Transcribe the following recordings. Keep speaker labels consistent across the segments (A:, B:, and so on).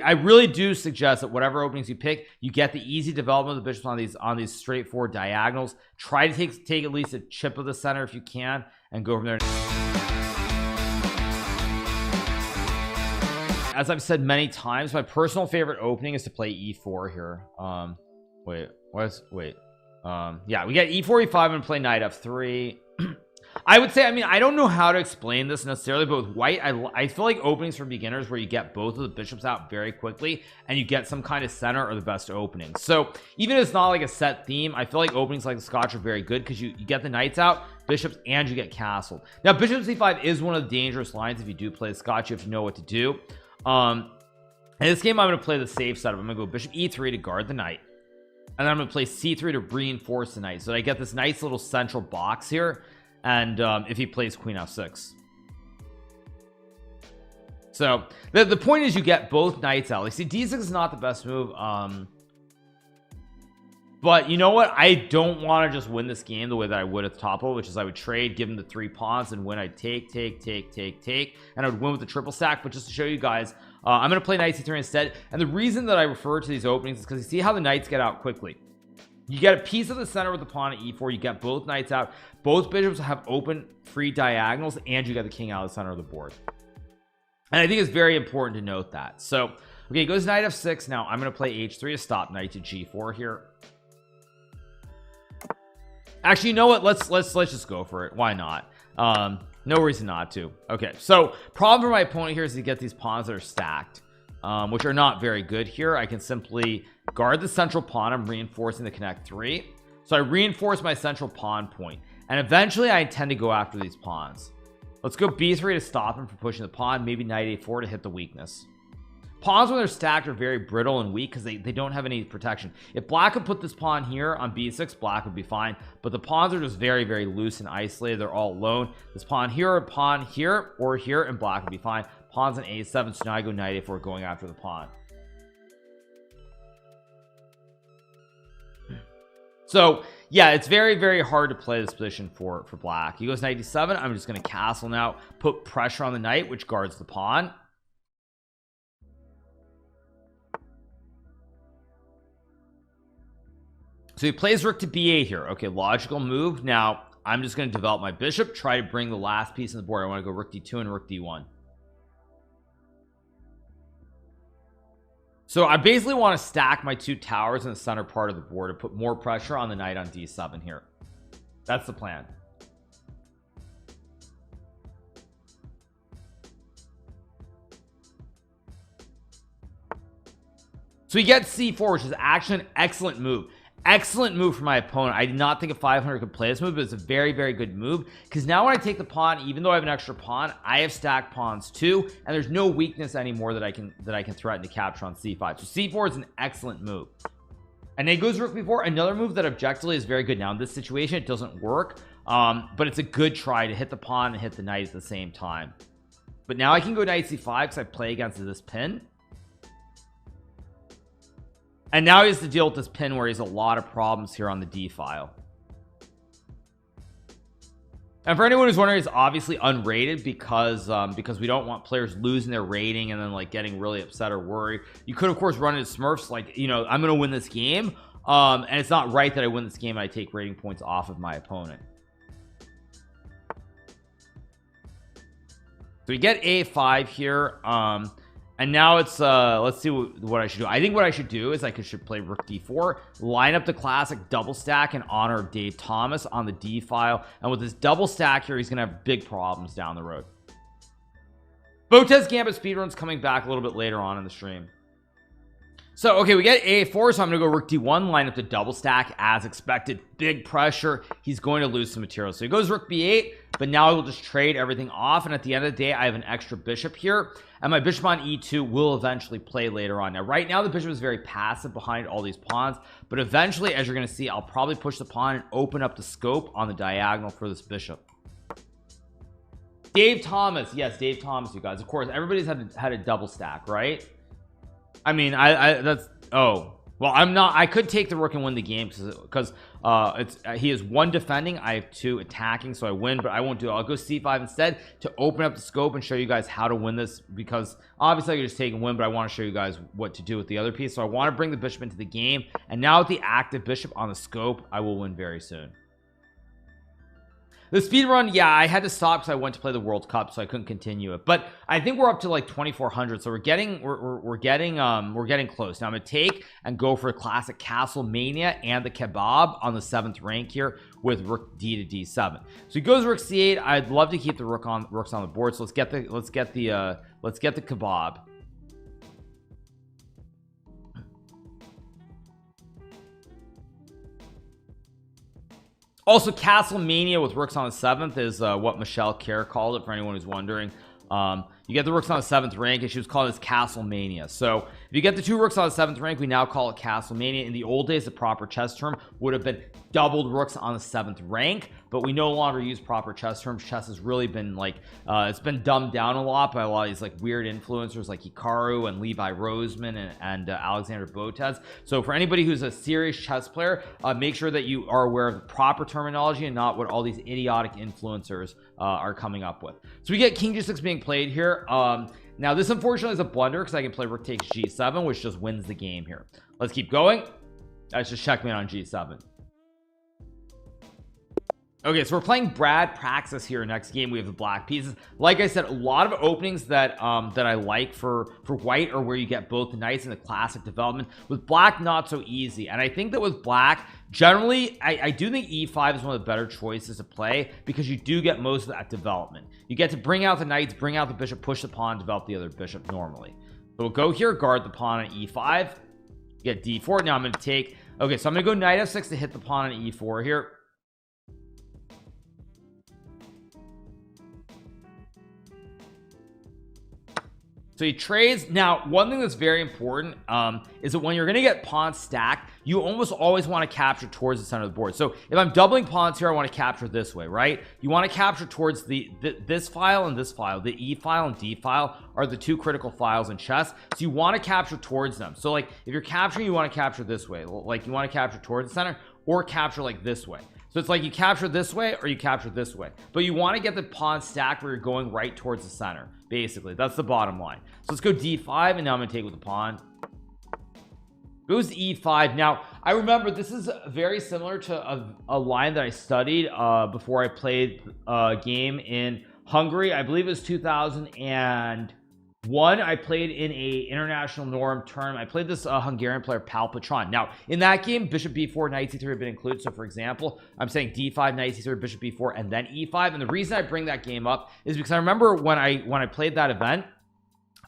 A: I really do suggest that whatever openings you pick, you get the easy development of the bishops on these straightforward diagonals. Try to take at least a chip of the center if you can, and go from there. As I've said many times, my personal favorite opening is to play e4 here. Yeah, we got e4, e5, and play knight f3. I would say, I mean, I don't know how to explain this necessarily, but with white, I feel like openings for beginners where you get both of the bishops out very quickly and you get some kind of center are the best openings. So even if it's not like a set theme, I feel like openings like the Scotch are very good because you get the knights out, bishops, and you get castled. Now bishop c5 is one of the dangerous lines. If you do play the Scotch, you have to know what to do. In this game, I'm going to play the safe setup. I'm going to go bishop e3 to guard the knight, and then I'm going to play c3 to reinforce the knight, so that I get this nice little central box here. And if he plays queen f6, so the point is you get both knights out. Like, see, d6 is not the best move, but you know what, I don't want to just win this game the way that I would at the top level, which is I would trade, give him the 3 pawns, and win. I'd take, and I would win with the triple stack. But just to show you guys, I'm gonna play knight c3 instead. And the reason that I refer to these openings is because you see how the knights get out quickly. You get a piece of the center with the pawn at e4, you get both knights out, both bishops have open free diagonals, and you get the king out of the center of the board. And I think it's very important to note that. So okay, it goes knight f6. Now I'm going to play h3 to stop knight to g4 here. Actually, you know what, let's just go for it. Why not? No reason not to. Okay, so problem for my opponent here is to get these pawns that are stacked, which are not very good here. I can simply guard the central pawn. I'm reinforcing the connect 3, so I reinforce my central pawn point, and eventually I intend to go after these pawns. Let's go b3 to stop him from pushing the pawn, maybe knight a4 to hit the weakness. Pawns when they're stacked are very brittle and weak because they don't have any protection. If black could put this pawn here on b6, black would be fine, but the pawns are just very, very loose and isolated. They're all alone. This pawn here, or pawn here, or here, and black would be fine. Pawns on a7, so now I go knight a4 going after the pawn. So yeah, it's very, very hard to play this position for black. He goes knight d7. I'm just going to castle now, put pressure on the knight, which guards the pawn. So he plays rook to b8 here. Okay, logical move. Now I'm just going to develop my bishop, try to bring the last piece on the board. I want to go rook d2 and rook d1. So I basically want to stack my 2 towers in the center part of the board to put more pressure on the knight on d7 here. That's the plan. So he gets c4, which is actually an excellent move. Excellent move for my opponent. I did not think a 500 could play this move, but it's a very, very good move, because now when I take the pawn, even though I have an extra pawn, I have stacked pawns too, and there's no weakness anymore that I can threaten to capture on c5. So c4 is an excellent move. And then goes rook b4, another move that objectively is very good. Now in this situation it doesn't work, but it's a good try to hit the pawn and hit the knight at the same time. But now I can go knight c5 because I play against this pin. And now he has to deal with this pin where he has a lot of problems here on the d file. And for anyone who's wondering, it's obviously unrated because we don't want players losing their rating and then like getting really upset or worried. You could of course run into Smurfs like, you know, I'm gonna win this game, and it's not right that I win this game and I take rating points off of my opponent. So we get a5 here, and now it's let's see what I should do. I think what I should do is I should play rook d4, line up the classic double stack in honor of Dave Thomas on the d file, and with this double stack here he's gonna have big problems down the road. Botez Gambit speedruns coming back a little bit later on in the stream. So okay, we get a4, so I'm gonna go rook d1, line up the double stack as expected. Big pressure, he's going to lose some material, so he goes rook b8, but now I will just trade everything off, and at the end of the day I have an extra bishop here, and my bishop on e2 will eventually play later on. Now right now the bishop is very passive behind all these pawns, but eventually, as you're going to see, I'll probably push the pawn and open up the scope on the diagonal for this bishop. Dave Thomas, yes, Dave Thomas, you guys, of course everybody's had a double stack, right? I mean, that's, oh, Well, I could take the rook and win the game because he is 1 defending, I have 2 attacking, so I win, but I won't do it. I'll go c5 instead to open up the scope and show you guys how to win this, because obviously I could just take and win, but I want to show you guys what to do with the other piece. So I want to bring the bishop into the game, and now with the active bishop on the scope, I will win very soon. The speed run, yeah, I had to stop because I went to play the World Cup, so I couldn't continue it. But I think we're up to like 2400, so we're getting close. Now I'm gonna take and go for a classic Castle Mania and the Kebab on the 7th rank here with rook d to d7. So he goes rook c8. I'd love to keep the rooks on the board. So let's get the Kebab. Also, Castle Mania with rooks on the 7th is what Michelle Kerr called it, for anyone who's wondering. You get the rooks on the 7th rank, and she was calling this Castle Mania. So if you get the 2 rooks on the 7th rank, we now call it Castle Mania. In the old days, the proper chess term would have been doubled rooks on the 7th rank, but we no longer use proper chess terms. Chess has really been like it's been dumbed down a lot by a lot of these like weird influencers like Hikaru and Levi Roseman and Alexander Botez. So for anybody who's a serious chess player, make sure that you are aware of the proper terminology and not what all these idiotic influencers are coming up with. So we get king g6 being played here. Now this unfortunately is a blunder because I can play rook takes g7, which just wins the game here. Let's keep going. That's just checkmate on g7. Okay, so we're playing Brad Praxis here. Next game we have the black pieces. Like I said, a lot of openings that that I like for white are where you get both the knights and the classic development. With black, not so easy. And I think that with black, generally I do think e5 is one of the better choices to play, because you do get most of that development. You get to bring out the knights, bring out the bishop, push the pawn, develop the other bishop normally. So we'll go here, guard the pawn on e5, get d4. Now I'm going to take, okay, so I'm going to go knight f6 to hit the pawn on e4 here. So he trades. Now one thing that's very important is that when you're going to get pawns stacked, you almost always want to capture towards the center of the board. So if I'm doubling pawns here, I want to capture this way, right? You want to capture towards this file and this file. The E file and D file are the 2 critical files in chess, so you want to capture towards them. So like if you're capturing, you want to capture this way, like you want to capture towards the center, or capture like this way. So it's like you capture this way or you capture this way, but you want to get the pawn stacked where you're going right towards the center. Basically, that's the bottom line. So let's go d5, and now I'm gonna take with the pawn. Goes to e5. Now I remember this is very similar to a line that I studied before I played a game in Hungary. I believe it was 2001. I played in a international norm tournament. I played this Hungarian player Pál Patron. Now in that game, bishop b4, knight c3 have been included. So for example, I'm saying d5, knight c3, bishop b4, and then e5. And the reason I bring that game up is because I remember when I played that event,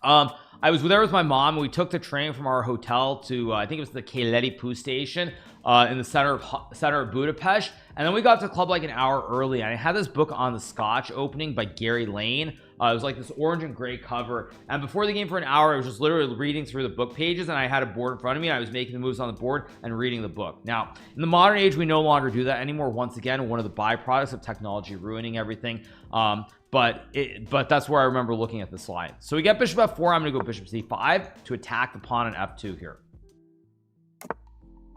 A: I was there with my mom, and we took the train from our hotel to I think it was the Keleti Poo station in the center of Budapest, and then we got to the club like an hour early, and I had this book on the Scotch opening by Gary Lane. It was like this orange and gray cover, and before the game for an hour I was just literally reading through the book pages, and I had a board in front of me, and I was making the moves on the board and reading the book. Now in the modern age, we no longer do that anymore. Once again, one of the byproducts of technology ruining everything. But that's where I remember looking at this line. So we get bishop f4. I'm gonna go bishop c5 to attack the pawn on f2 here.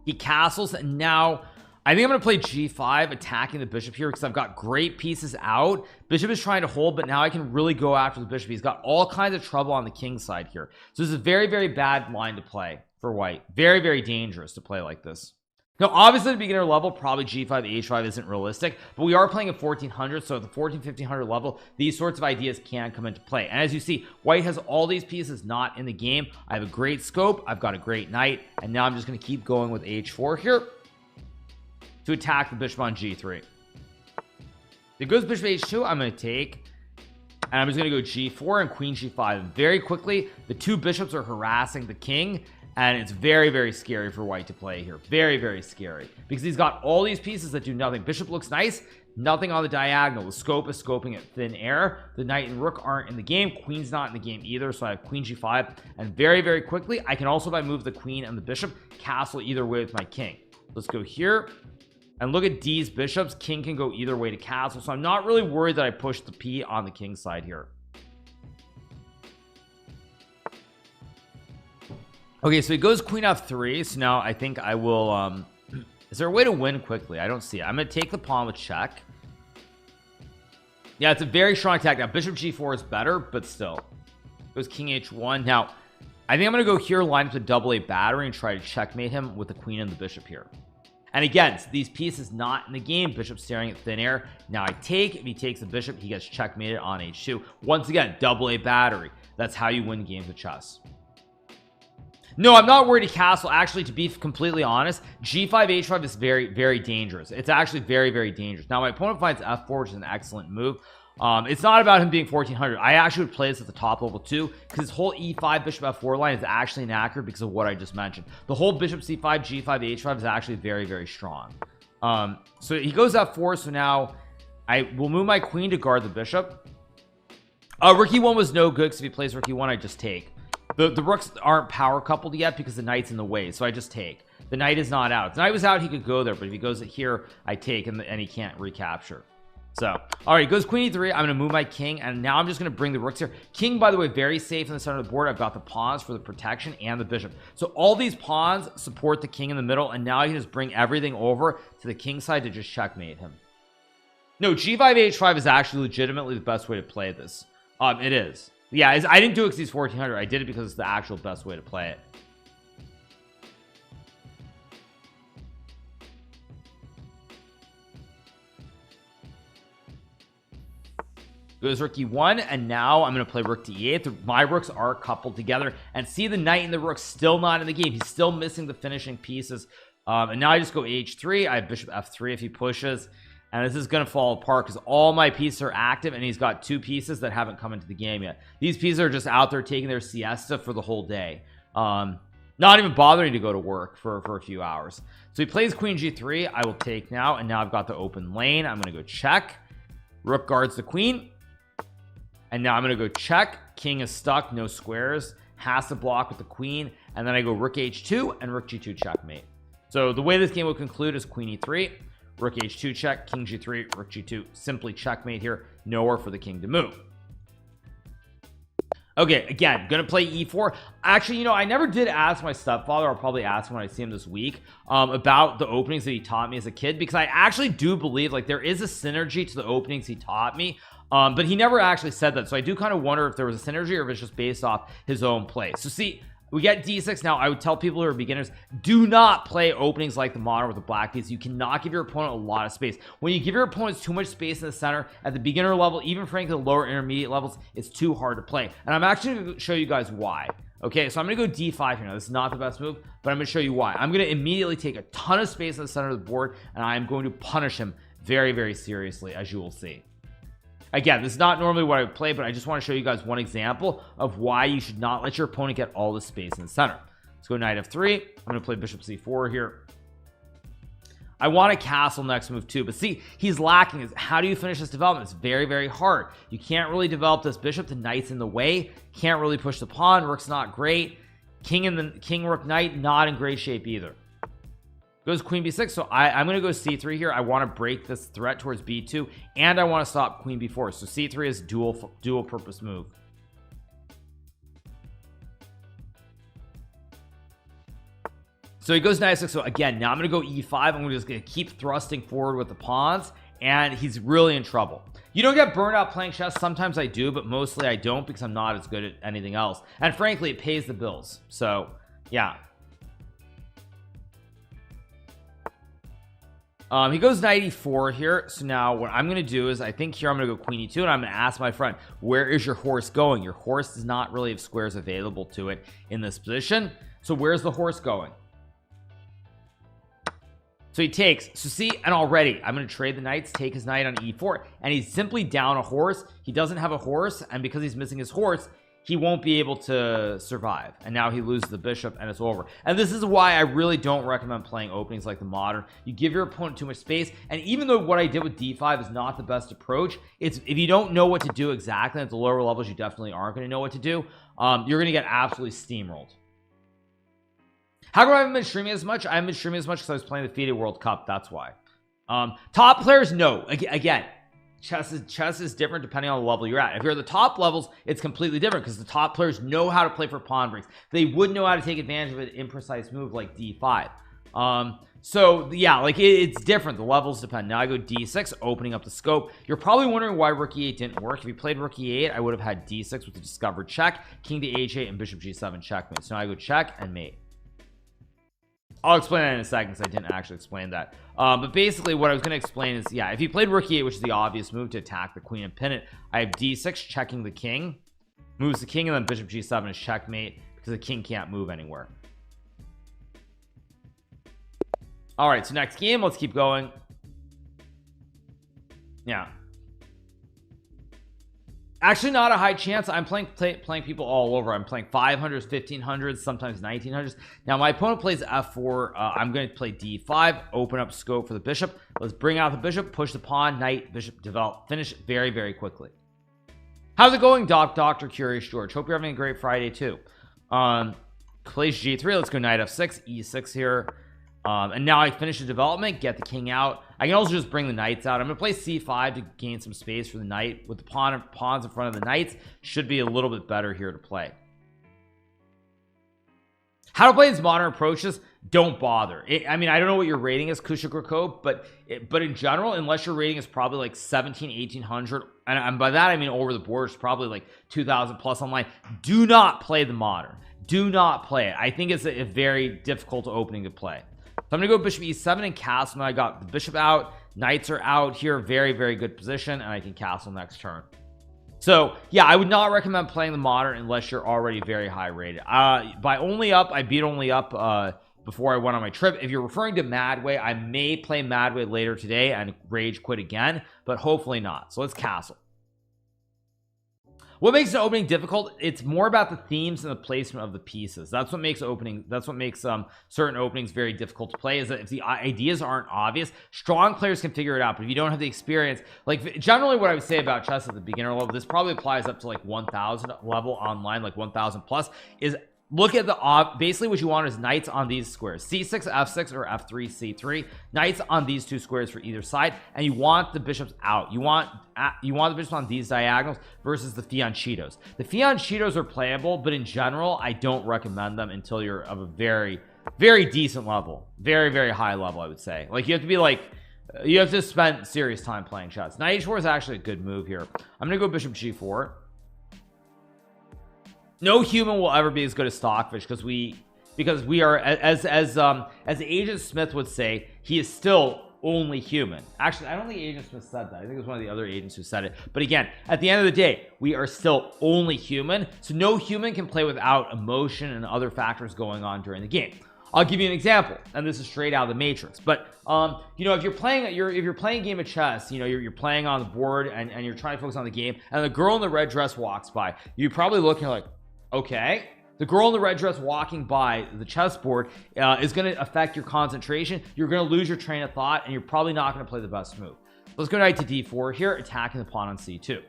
A: He castles, and now I think I'm gonna play g5, attacking the bishop here, because I've got great pieces out. Bishop is trying to hold, but now I can really go after the bishop. He's got all kinds of trouble on the king side here, so this is a very, very bad line to play for white. Very, very dangerous to play like this. Now obviously at the beginner level, probably g5 h5 isn't realistic, but we are playing at 1400, so at the 1500 level, these sorts of ideas can come into play. And as you see, white has all these pieces not in the game. I have a great scope, I've got a great knight, and now I'm just going to keep going with h4 here to attack the bishop on g3. If it goes bishop h2, I'm going to take, and I'm just going to go g4 and queen g5. And very quickly, the 2 bishops are harassing the king, and it's very, very scary for white to play here. Very, very scary, because he's got all these pieces that do nothing. Bishop looks nice, nothing on the diagonal. The scope is scoping at thin air. The knight and rook aren't in the game. Queen's not in the game either, so I have queen g5, and very, very quickly I can also, if I move the queen and the bishop, castle either way with my king. Let's go here, and look at D's bishops. King can go either way to castle, so I'm not really worried that I push the p on the king side here. Okay, so he goes queen f3. So now I think I will is there a way to win quickly? I don't see it. I'm gonna take the pawn with check. Yeah, it's a very strong attack. Now bishop g4 is better, but still goes king h1. Now I think I'm gonna go here, line up the double A battery and try to checkmate him with the queen and the bishop here. And again, these pieces not in the game. Bishop staring at thin air. Now I take. If he takes the bishop, he gets checkmated on h2. Once again, double A battery. That's how you win games of chess. No, I'm not worried to castle. Actually, to be completely honest, g5 h5 is very dangerous. It's actually very dangerous. Now my opponent finds f4, which is an excellent move. It's not about him being 1400. I actually would play this at the top level too, because this whole e5 bishop f4 line is actually inaccurate because of what I just mentioned. The whole bishop c5 g5 h5 is actually very strong. So he goes f4. So now I will move my queen to guard the bishop. Rook e1 was no good, because if he plays rook e1, I just take. The rooks aren't power coupled yet because the knight's in the way, so I just take. The knight is not out. If the knight was out, he could go there, but if he goes here, I take, and he can't recapture. So all right, he goes queen e3. I'm gonna move my king, and now I'm just gonna bring the rooks here. King, by the way, very safe in the center of the board. I've got the pawns for the protection and the bishop, so all these pawns support the king in the middle, and now I can just bring everything over to the king side to just checkmate him. No, g5 h5 is actually legitimately the best way to play this. It is. Yeah, I didn't do it because he's 1400. I did it because it's the actual best way to play it. Goes rook e1, and now I'm going to play rook to e8. My rooks are coupled together, and see the knight and the rook still not in the game. He's still missing the finishing pieces. And now I just go h3. I have bishop f3 if he pushes, and this is going to fall apart because all my pieces are active, and he's got two pieces that haven't come into the game yet. These pieces are just out there taking their siesta for the whole day, not even bothering to go to work for a few hours. So he plays queen g3. I will take now, and now I've got the open lane. I'm going to go check. Rook guards the queen, and now I'm going to go check. King is stuck, no squares, has to block with the queen, and then I go rook h2 and rook g2 checkmate. So the way this game will conclude is queen e3, rook h2 check, king g3, rook g2, simply checkmate here. Nowhere for the king to move. Okay, again, gonna play e4. Actually, you know, I never did ask my stepfather. I'll probably ask him when I see him this week, about the openings that he taught me as a kid, because I actually do believe like there is a synergy to the openings he taught me, but he never actually said that. So I do kind of wonder if there was a synergy or if it's just based off his own play. So see, we get d6. Now I would tell people who are beginners, do not play openings like the modern with the black piece. You cannot give your opponent a lot of space. When you give your opponents too much space in the center at the beginner level, even frankly the lower intermediate levels, it's too hard to play. And I'm actually going to show you guys why. Okay, so I'm gonna go d5 here. Now this is not the best move, but I'm gonna show you why. I'm gonna immediately take a ton of space in the center of the board, and I'm going to punish him very seriously, as you will see. Again, this is not normally what I would play, but I just want to show you guys one example of why you should not let your opponent get all the space in the center. Let's go knight f3. I'm going to play bishop c4 here. I want a castle next move too, but see, he's lacking. Is how do you finish this development? It's very hard. You can't really develop this bishop. The knight's in the way. Can't really push the pawn. Rook's not great. King rook knight not in great shape either. Goes queen b6. So I'm going to go c3 here. I want to break this threat towards b2, and I want to stop queen b4. So c3 is dual purpose move. So he goes knight f6. So again, now I'm going to go e5. I'm just going to keep thrusting forward with the pawns, and he's really in trouble. You don't get burned out playing chess. Sometimes I do, but mostly I don't, because I'm not as good at anything else, and frankly it pays the bills. So yeah. He goes knight e4 here. So now what I'm going to do is, I think here I'm going to go queen e2, and I'm going to ask my friend, where is your horse going? Your horse does not really have squares available to it in this position. So where's the horse going? So he takes. So see, and already I'm going to trade the knights, take his knight on e4, and he's simply down a horse. He doesn't have a horse, and because he's missing his horse, he won't be able to survive, and now he loses the bishop, and it's over. And this is why I really don't recommend playing openings like the modern. You give your opponent too much space, and even though what I did with d5 is not the best approach, it's, if you don't know what to do exactly at the lower levels, you definitely aren't going to know what to do. You're going to get absolutely steamrolled. How come I haven't been streaming as much? I haven't been streaming as much because I was playing the FIDE World Cup. That's why. Top players, no. Again, chess is different depending on the level you're at. If you're at the top levels, it's completely different because the top players know how to play for pawn breaks. They would know how to take advantage of an imprecise move like d5. So yeah, like it's different. The levels depend. Now I go d6, opening up the scope. You're probably wondering why rook e8 didn't work. If you played rook e8, I would have had d6 with the discovered check, king to h8, and bishop g7 checkmate. So now I go check and mate. I'll explain that in a second because I didn't actually explain that. But basically what I was going to explain is, yeah, if you played rook e8, which is the obvious move to attack the queen and pin it, I have d6 checking the king, moves the king, and then bishop g7 is checkmate because the king can't move anywhere. All right, so next game, let's keep going. Yeah, actually not a high chance. I'm playing people all over. I'm playing 500s, 1500s, sometimes 1900s. Now my opponent plays f4. I'm going to play d5, open up scope for the bishop. Let's bring out the bishop, push the pawn, knight, bishop, develop, finish very, very quickly. How's it going, Dr. Curious George? Hope you're having a great Friday too. Plays g3. Let's go knight f6, e6 here. And now I finish the development, get the king out. I can also just bring the knights out. I'm gonna play c5 to gain some space for the knight. With the pawns in front of the knights, should be a little bit better here to play. How to play these modern approaches? Don't bother. I mean, I don't know what your rating is, Kusha, but in general, unless your rating is probably like 1700, 1800, and by that I mean over the board, it's probably like 2000 plus online. Do not play the modern. Do not play it. I think it's a very difficult opening to play. So I'm gonna go bishop e7 and castle. Now I got the bishop out, knights are out here, very, very good position, and I can castle next turn. So yeah, I would not recommend playing the modern unless you're already very high rated. By only up, I beat only up before I went on my trip. If you're referring to Madway, I may play Madway later today and rage quit again, but hopefully not. So let's castle. What makes an opening difficult? It's more about the themes and the placement of the pieces. That's what makes certain openings very difficult to play, is that if the ideas aren't obvious, strong players can figure it out, but if you don't have the experience, like generally what I would say about chess at the beginner level, this probably applies up to like 1000 level online, like 1000 plus, is look at the basically what you want is knights on these squares, c6 f6 or f3 c3, knights on these two squares for either side, and you want the bishops out. You want the bishops on these diagonals versus the fianchettos. The fianchettos are playable, but in general I don't recommend them until you're of a very, very decent level, very, very high level. I would say, like, you have to be like, you have to spend serious time playing chess. Knight h4 is actually a good move here. I'm gonna go bishop g4. No human will ever be as good as Stockfish because we are, as Agent Smith would say, he is still only human. Actually, I don't think Agent Smith said that. I think it was one of the other agents who said it. But again, at the end of the day, we are still only human, so no human can play without emotion and other factors going on during the game. I'll give you an example, and this is straight out of the Matrix. But you know, if you're playing a game of chess, you know, you're playing on the board and you're trying to focus on the game, and the girl in the red dress walks by, you probably look and you're like, okay, the girl in the red dress walking by the chessboard is going to affect your concentration. You're going to lose your train of thought, and you're probably not going to play the best move. Let's go knight to d4 here, attacking the pawn on c2.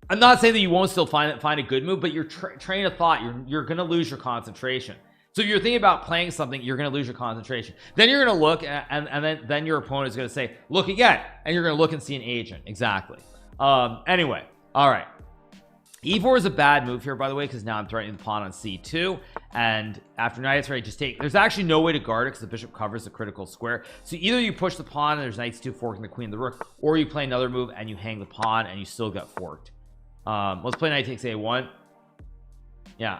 A: I'm not saying that you won't still find a good move, but your train of thought, you're going to lose your concentration. So if you're thinking about playing something, you're going to lose your concentration. Then you're going to look, and then your opponent is going to say, look again, and you're going to look and see an agent. Exactly. Anyway, all right. E4 is a bad move here, by the way, because now I'm threatening the pawn on c2, and after knight it's ready, just take. There's actually no way to guard it because the bishop covers the critical square. So either you push the pawn and there's knight c2 forking the queen, the rook, or you play another move and you hang the pawn and you still get forked. Let's play knight takes a1. Yeah.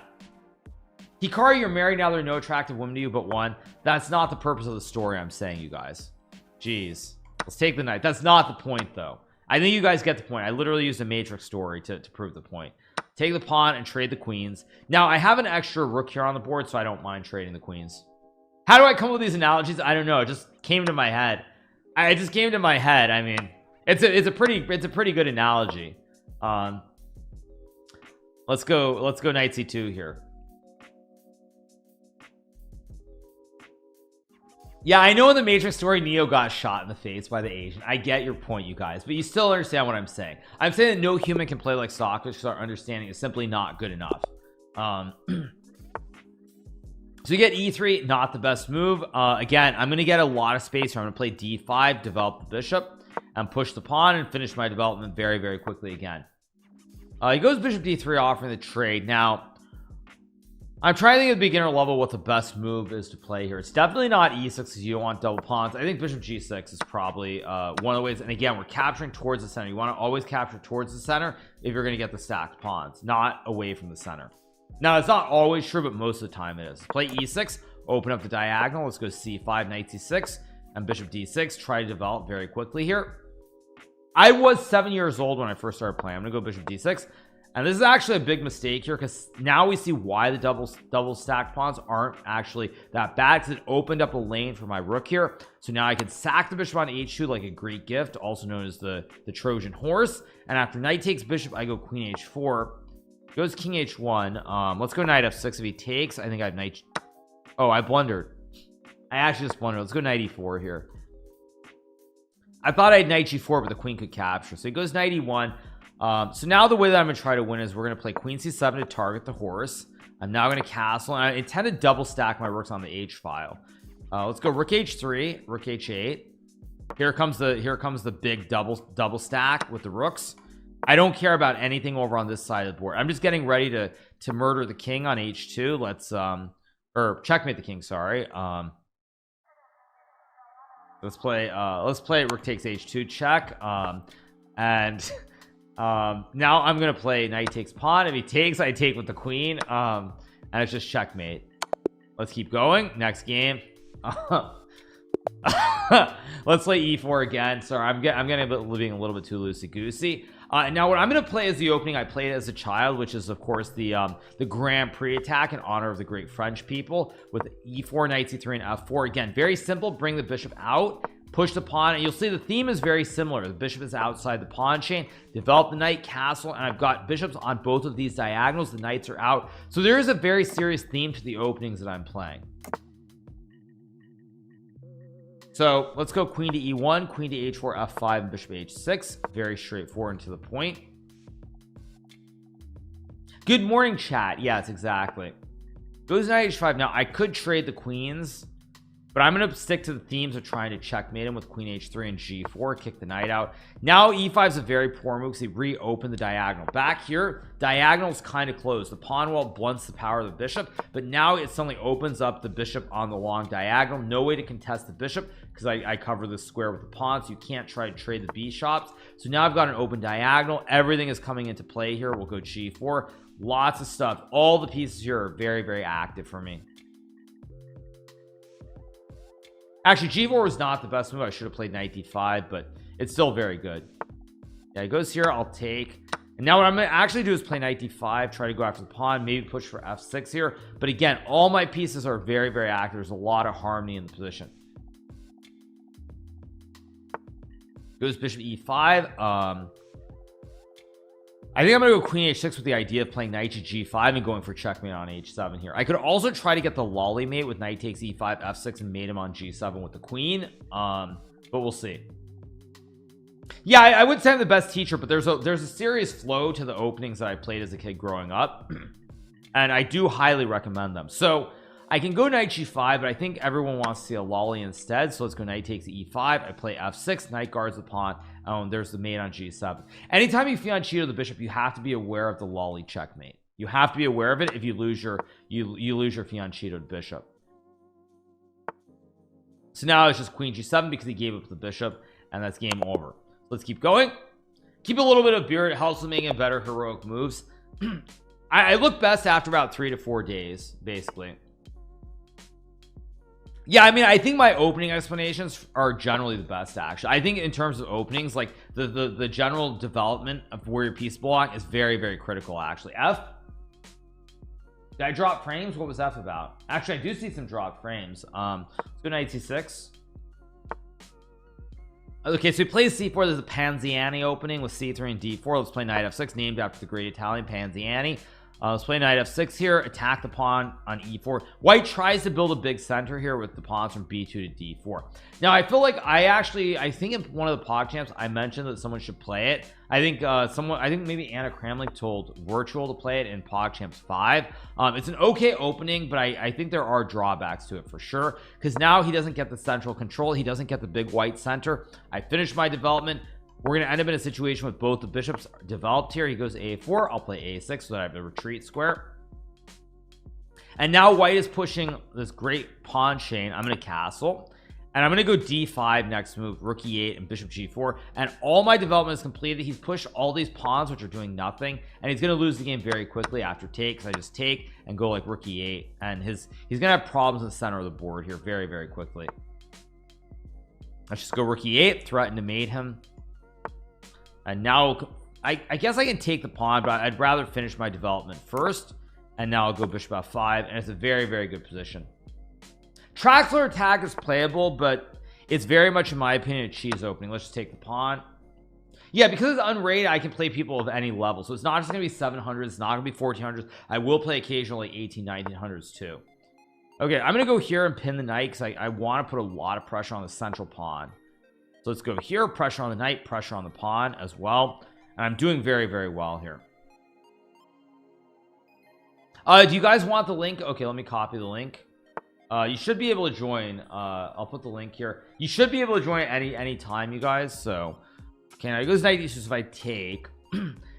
A: Hikari, you're married now. There are no attractive women to you but one. That's not the purpose of the story, I'm saying, you guys. Jeez. Let's take the knight. That's not the point, though. I think you guys get the point. I literally used a Matrix story to prove the point. Take the pawn and trade the queens. Now, I have an extra rook here on the board, so I don't mind trading the queens. How do I come up with these analogies? I don't know. It just came to my head. It just came to my head. I mean, it's a pretty good analogy. Let's go knight c2 here. Yeah, I know in the Matrix story, Neo got shot in the face by the agent. I get your point, you guys, but you still understand what I'm saying. I'm saying that no human can play like Stockfish because our understanding is simply not good enough. So you get e3, not the best move. Again, I'm going to get a lot of space here. I'm going to play d5, develop the bishop, and push the pawn and finish my development very, very quickly again. He goes bishop d3, offering the trade. Now, I'm trying to think at the beginner level what the best move is to play here. It's definitely not e6 because you don't want double pawns. I think bishop g6 is probably one of the ways. And again, we're capturing towards the center. You want to always capture towards the center if you're going to get the stacked pawns, not away from the center. Now, it's not always true, but most of the time it is. Play e6, open up the diagonal. Let's go c5, knight c6, and bishop d6. Try to develop very quickly here. I was 7 years old when I first started playing. I'm gonna go bishop d6, and this is actually a big mistake here because now we see why the double stacked pawns aren't actually that bad, because it opened up a lane for my rook here. So now I can sack the bishop on h2 like a Greek gift, also known as the Trojan horse. And after knight takes bishop, I go queen h4. Goes king h1. Let's go knight f6 if he takes. I think I have knight. Oh, I blundered. I actually just blundered. Let's go knight e4 here. I thought I had knight g4, but the queen could capture. So he goes knight e1. So now the way that I'm gonna try to win is we're gonna play queen c7 to target the horse. I'm now gonna castle, and I intend to double stack my rooks on the h file. Let's go rook h3, rook h8. Here comes the big double stack with the rooks. I don't care about anything over on this side of the board. I'm just getting ready to murder the king on h2. Let's or checkmate the king, sorry. Let's play rook takes h2 check. And now I'm gonna play knight takes pawn. If he takes, I take with the queen. And it's just checkmate. Let's keep going. Next game. Let's play e4 again. Sorry, I'm getting living a little bit too loosey goosey. Now what I'm going to play is the opening I played as a child, which is of course the Grand Prix attack in honor of the great French people, with e4, knight c3, and f4. Again, very simple. Bring the bishop out, push the pawn, and you'll see the theme is very similar. The bishop is outside the pawn chain. Develop the knight, castle, and I've got bishops on both of these diagonals. The knights are out, so there is a very serious theme to the openings that I'm playing. So let's go queen to e1, queen to h4, f5, and bishop h6. Very straightforward and to the point. Good morning, chat. Yes, exactly. Goes knight h5. Now I could trade the queens, but I'm going to stick to the themes of trying to checkmate him with queen h3 and g4, kick the knight out. Now e5 is a very poor move because he reopened the diagonal. Back here, diagonal's kind of closed. The pawn wall blunts the power of the bishop, but now it suddenly opens up the bishop on the long diagonal. No way to contest the bishop because I cover the square with the pawn, so you can't try to trade the bishops. So now I've got an open diagonal. Everything is coming into play here. We'll go g4. Lots of stuff. All the pieces here are very, very active for me. Actually, g4 was not the best move. I should have played knight d5, but it's still very good. Yeah, he goes here. I'll take. And now what I'm going to actually do is play knight d5, try to go after the pawn, maybe push for f6 here. But again, all my pieces are very, very active. There's a lot of harmony in the position. Goes bishop e5. I think I'm gonna go queen h6 with the idea of playing knight to g5 and going for checkmate on h7 here. I could also try to get the lolly mate with knight takes e5, f6, and mate him on g7 with the queen. But we'll see. Yeah, I wouldn't say I'm the best teacher, but there's a serious flow to the openings that I played as a kid growing up, and I do highly recommend them. So I can go knight g5, but I think everyone wants to see a lolly instead. So let's go knight takes e5. I play f6, knight guards the pawn. There's the mate on g7. Anytime you fianchetto the bishop, you have to be aware of the lolly checkmate. You have to be aware of it. If you lose your you lose your fianchettoed bishop. So now it's just queen g7 because he gave up the bishop, and that's game over. Let's keep going. Keep a little bit of beer. It helps with making better heroic moves. I look best after about 3 to 4 days, basically. Yeah, I mean, I think my opening explanations are generally the best, actually. I think in terms of openings, like the general development of where your piece belong is very, very critical, actually. F? Did I drop frames? What was F about? Actually, I do see some drop frames. Let's go knight c6. Okay, so he plays c4. There's a Panziani opening with c3 and d4. Let's play knight f6, named after the great Italian Panziani. Let's play knight f6 here, attack the pawn on e4. White tries to build a big center here with the pawns from b2 to d4. Now I feel like I think in one of the PogChamps I mentioned that someone should play it. I think maybe Anna Kramlik told Virtual to play it in PogChamps 5. It's an okay opening, but I think there are drawbacks to it for sure, because now he doesn't get the central control, he doesn't get the big white center. I finished my development. We're going to end up in a situation with both the bishops developed here. He goes a4, I'll play a6 so that I have the retreat square. And now white is pushing this great pawn chain. I'm going to castle, and I'm going to go d5 next move, rook e8 and bishop g4, and all my development is completed. He's pushed all these pawns which are doing nothing, and he's going to lose the game very quickly after take, because I just take and go like rook e8, and he's going to have problems in the center of the board here very, very quickly. Let's just go rook e8, threaten to mate him. And now I guess I can take the pawn, but I'd rather finish my development first. And now I'll go bishop f5, and it's a very, very good position. Traxler attack is playable, but it's very much, in my opinion, a cheese opening. Let's just take the pawn. Yeah, because it's unrated, I can play people of any level. So it's not just going to be 700s, it's not going to be 1400s. I will play occasionally 1900s too. Okay, I'm going to go here and pin the knight, because I want to put a lot of pressure on the central pawn. So let's go here, pressure on the knight, pressure on the pawn as well. And I'm doing very, very well here. Do you guys want the link? Okay, let me copy the link. You should be able to join. I'll put the link here. You should be able to join any time, you guys. So, okay, now he goes knight e6. If I take,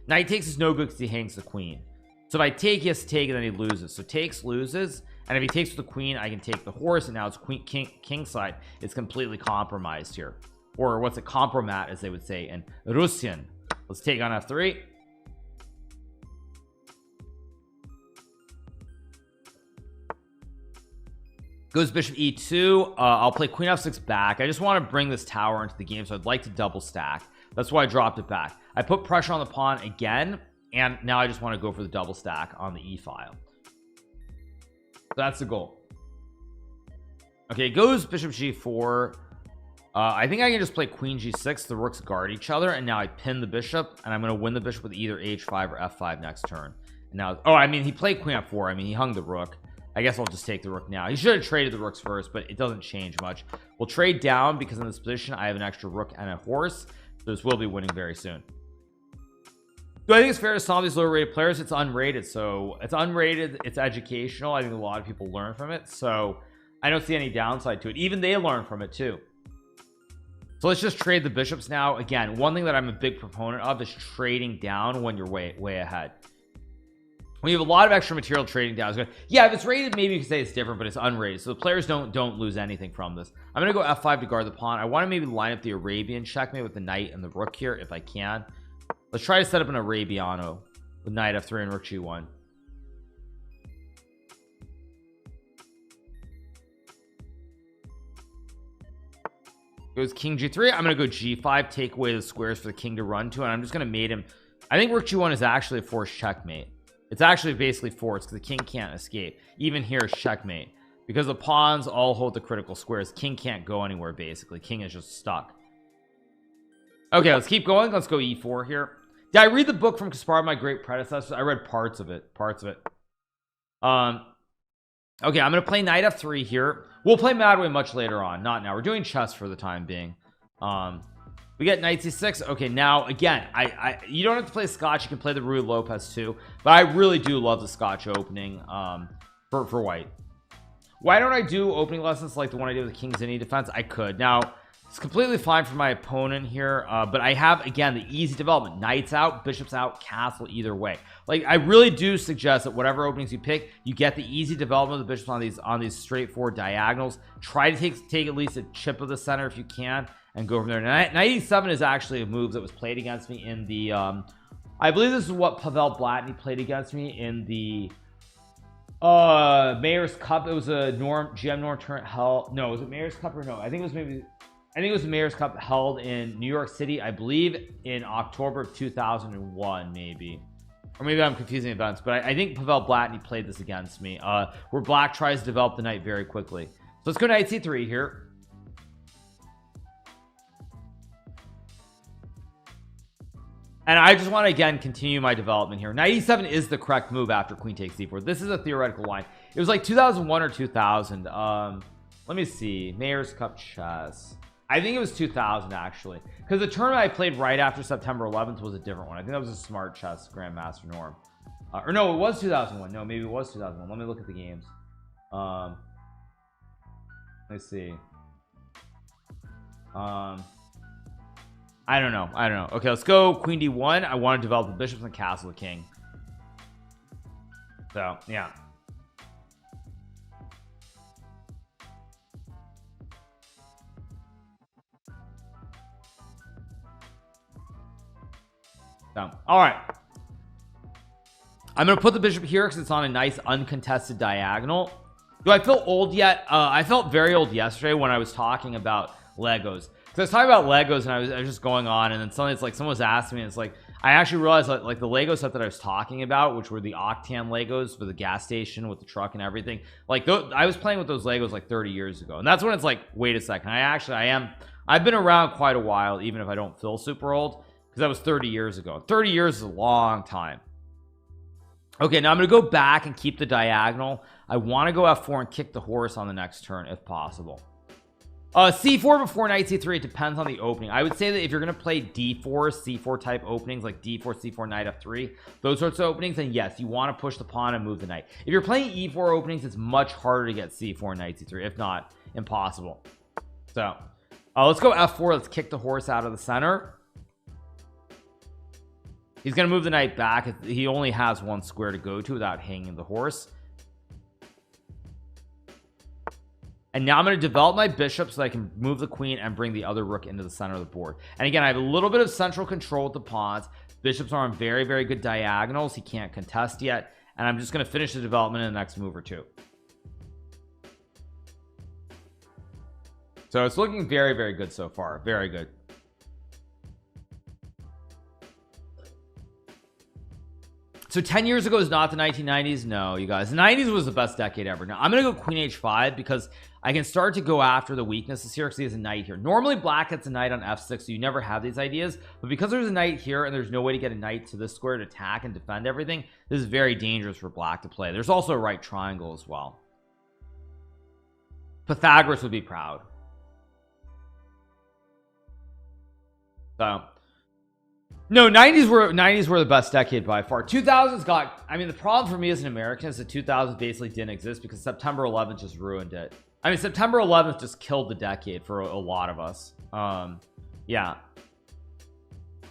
A: knight takes is no good because he hangs the queen. So if I take, he has to take, and then he loses. So takes, loses. And if he takes with the queen, I can take the horse, and now it's queen, king side. It's completely compromised here. Or what's a compromat, as they would say in Russian. Let's take on f3. Goes bishop e2. I'll play queen f6 back. I just want to bring this tower into the game, so I'd like to double stack. That's why I dropped it back. I put pressure on the pawn again, and now I just want to go for the double stack on the e file. That's the goal. Okay, goes bishop g4. I think I can just play queen g6. The rooks guard each other, and now I pin the bishop, and I'm going to win the bishop with either h5 or f5 next turn. And now, oh, I mean, he played queen f4. I mean, he hung the rook. I guess I'll just take the rook now. He should have traded the rooks first, but it doesn't change much. We'll trade down because in this position I have an extra rook and a horse, so this will be winning very soon. Do I think it's fair to some of these lower rated players? It's unrated, so it's unrated, it's educational. I think a lot of people learn from it, so I don't see any downside to it. Even they learn from it too. So let's just trade the bishops now. Again, one thing that I'm a big proponent of is trading down when you're way ahead. When you have a lot of extra material, trading down is good. Yeah, if it's rated, maybe you could say it's different, but it's unrated, so the players don't lose anything from this. I'm gonna go f5 to guard the pawn. I want to maybe line up the Arabian checkmate with the knight and the rook here if I can. Let's try to set up an Arabiano with knight f3 and rook g1. Goes king g3. I'm gonna go g5, take away the squares for the king to run to, and I'm just gonna mate him. I think rook g1 is actually a forced checkmate. It's actually basically forced because the king can't escape. Even here is checkmate because the pawns all hold the critical squares. King can't go anywhere. Basically, king is just stuck. Okay, let's keep going. Let's go e4 here. Did I read the book from Kasparov, my great predecessor? I read parts of it. Okay, I'm gonna play knight f3 here. We'll play Madway much later on, not now. We're doing chess for the time being. We get knight c6. Okay, now again, you don't have to play Scotch. You can play the Ruy Lopez too, but I really do love the Scotch opening for white. Why don't I do opening lessons like the one I did with the King's Indian defense? I could. Now it's completely fine for my opponent here, but I have again the easy development. Knights out, bishops out, castle either way. Like I really do suggest that whatever openings you pick, you get the easy development of the bishops on these straightforward diagonals. Try to take at least a chip of the center if you can, and go from there. Knight e7 is actually a move that was played against me in the I believe this is what Pavel Blatny played against me in the Mayor's Cup. It was a GM Norm tournament held. No, was it Mayor's Cup or no? I think it was the Mayor's Cup held in New York City, I believe in October of 2001, maybe. Or maybe I'm confusing events, but I think Pavel Blatny played this against me, where black tries to develop the knight very quickly. So let's go knight c3 here. And I just want to again continue my development here. Knight e7 is the correct move after queen takes d4. This is a theoretical line. It was like 2001 or 2000. Let me see. Mayor's Cup chess. I think it was 2000 actually, because the tournament I played right after September 11th was a different one. I think that was a Smart Chess Grandmaster Norm, or no, it was 2001. No, maybe it was 2001. Let me look at the games. Let's see. I don't know. Okay, let's go queen d1. I want to develop the bishops and castle the king. So yeah. So, all right, I'm gonna put the bishop here because it's on a nice uncontested diagonal. Do I feel old yet? I felt very old yesterday when I was talking about Legos, because I was talking about Legos and I was just going on, and then suddenly it's like someone was asking me, and it's like I actually realized that like the Lego stuff that I was talking about, which were the Octan Legos for the gas station with the truck and everything, like I was playing with those Legos like 30 years ago, and that's when it's like, wait a second, I've been around quite a while, even if I don't feel super old, because that was 30 years ago. 30 years is a long time. Okay, now I'm gonna go back and keep the diagonal. I want to go f4 and kick the horse on the next turn if possible. C4 before knight c3. It depends on the opening. I would say that if you're gonna play d4, c4 type openings like d4, c4, knight f3, those sorts of openings, then yes, you want to push the pawn and move the knight. If you're playing e4 openings, it's much harder to get c4, knight c3, if not impossible. So let's go f4. Let's kick the horse out of the center. He's gonna move the knight back. He only has one square to go to without hanging the horse. And now I'm going to develop my bishop so that I can move the queen and bring the other rook into the center of the board. And again, I have a little bit of central control with the pawns. Bishops are on very, very good diagonals. He can't contest yet. And I'm just going to finish the development in the next move or two. So it's looking very, very good so far. Very good. So 10 years ago is not the 1990s. No, you guys, the 90s was the best decade ever. Now I'm gonna go queen h5 because I can start to go after the weaknesses here, because he has a knight here. Normally black gets a knight on f6, so you never have these ideas, but because there's a knight here and there's no way to get a knight to this square to attack and defend everything, this is very dangerous for black to play. There's also a right triangle as well. Pythagoras would be proud. So no, 90s were the best decade by far. 2000s got, I mean, the problem for me as an American is that 2000s basically didn't exist because September 11th just ruined it. I mean, September 11th just killed the decade for a lot of us. Yeah,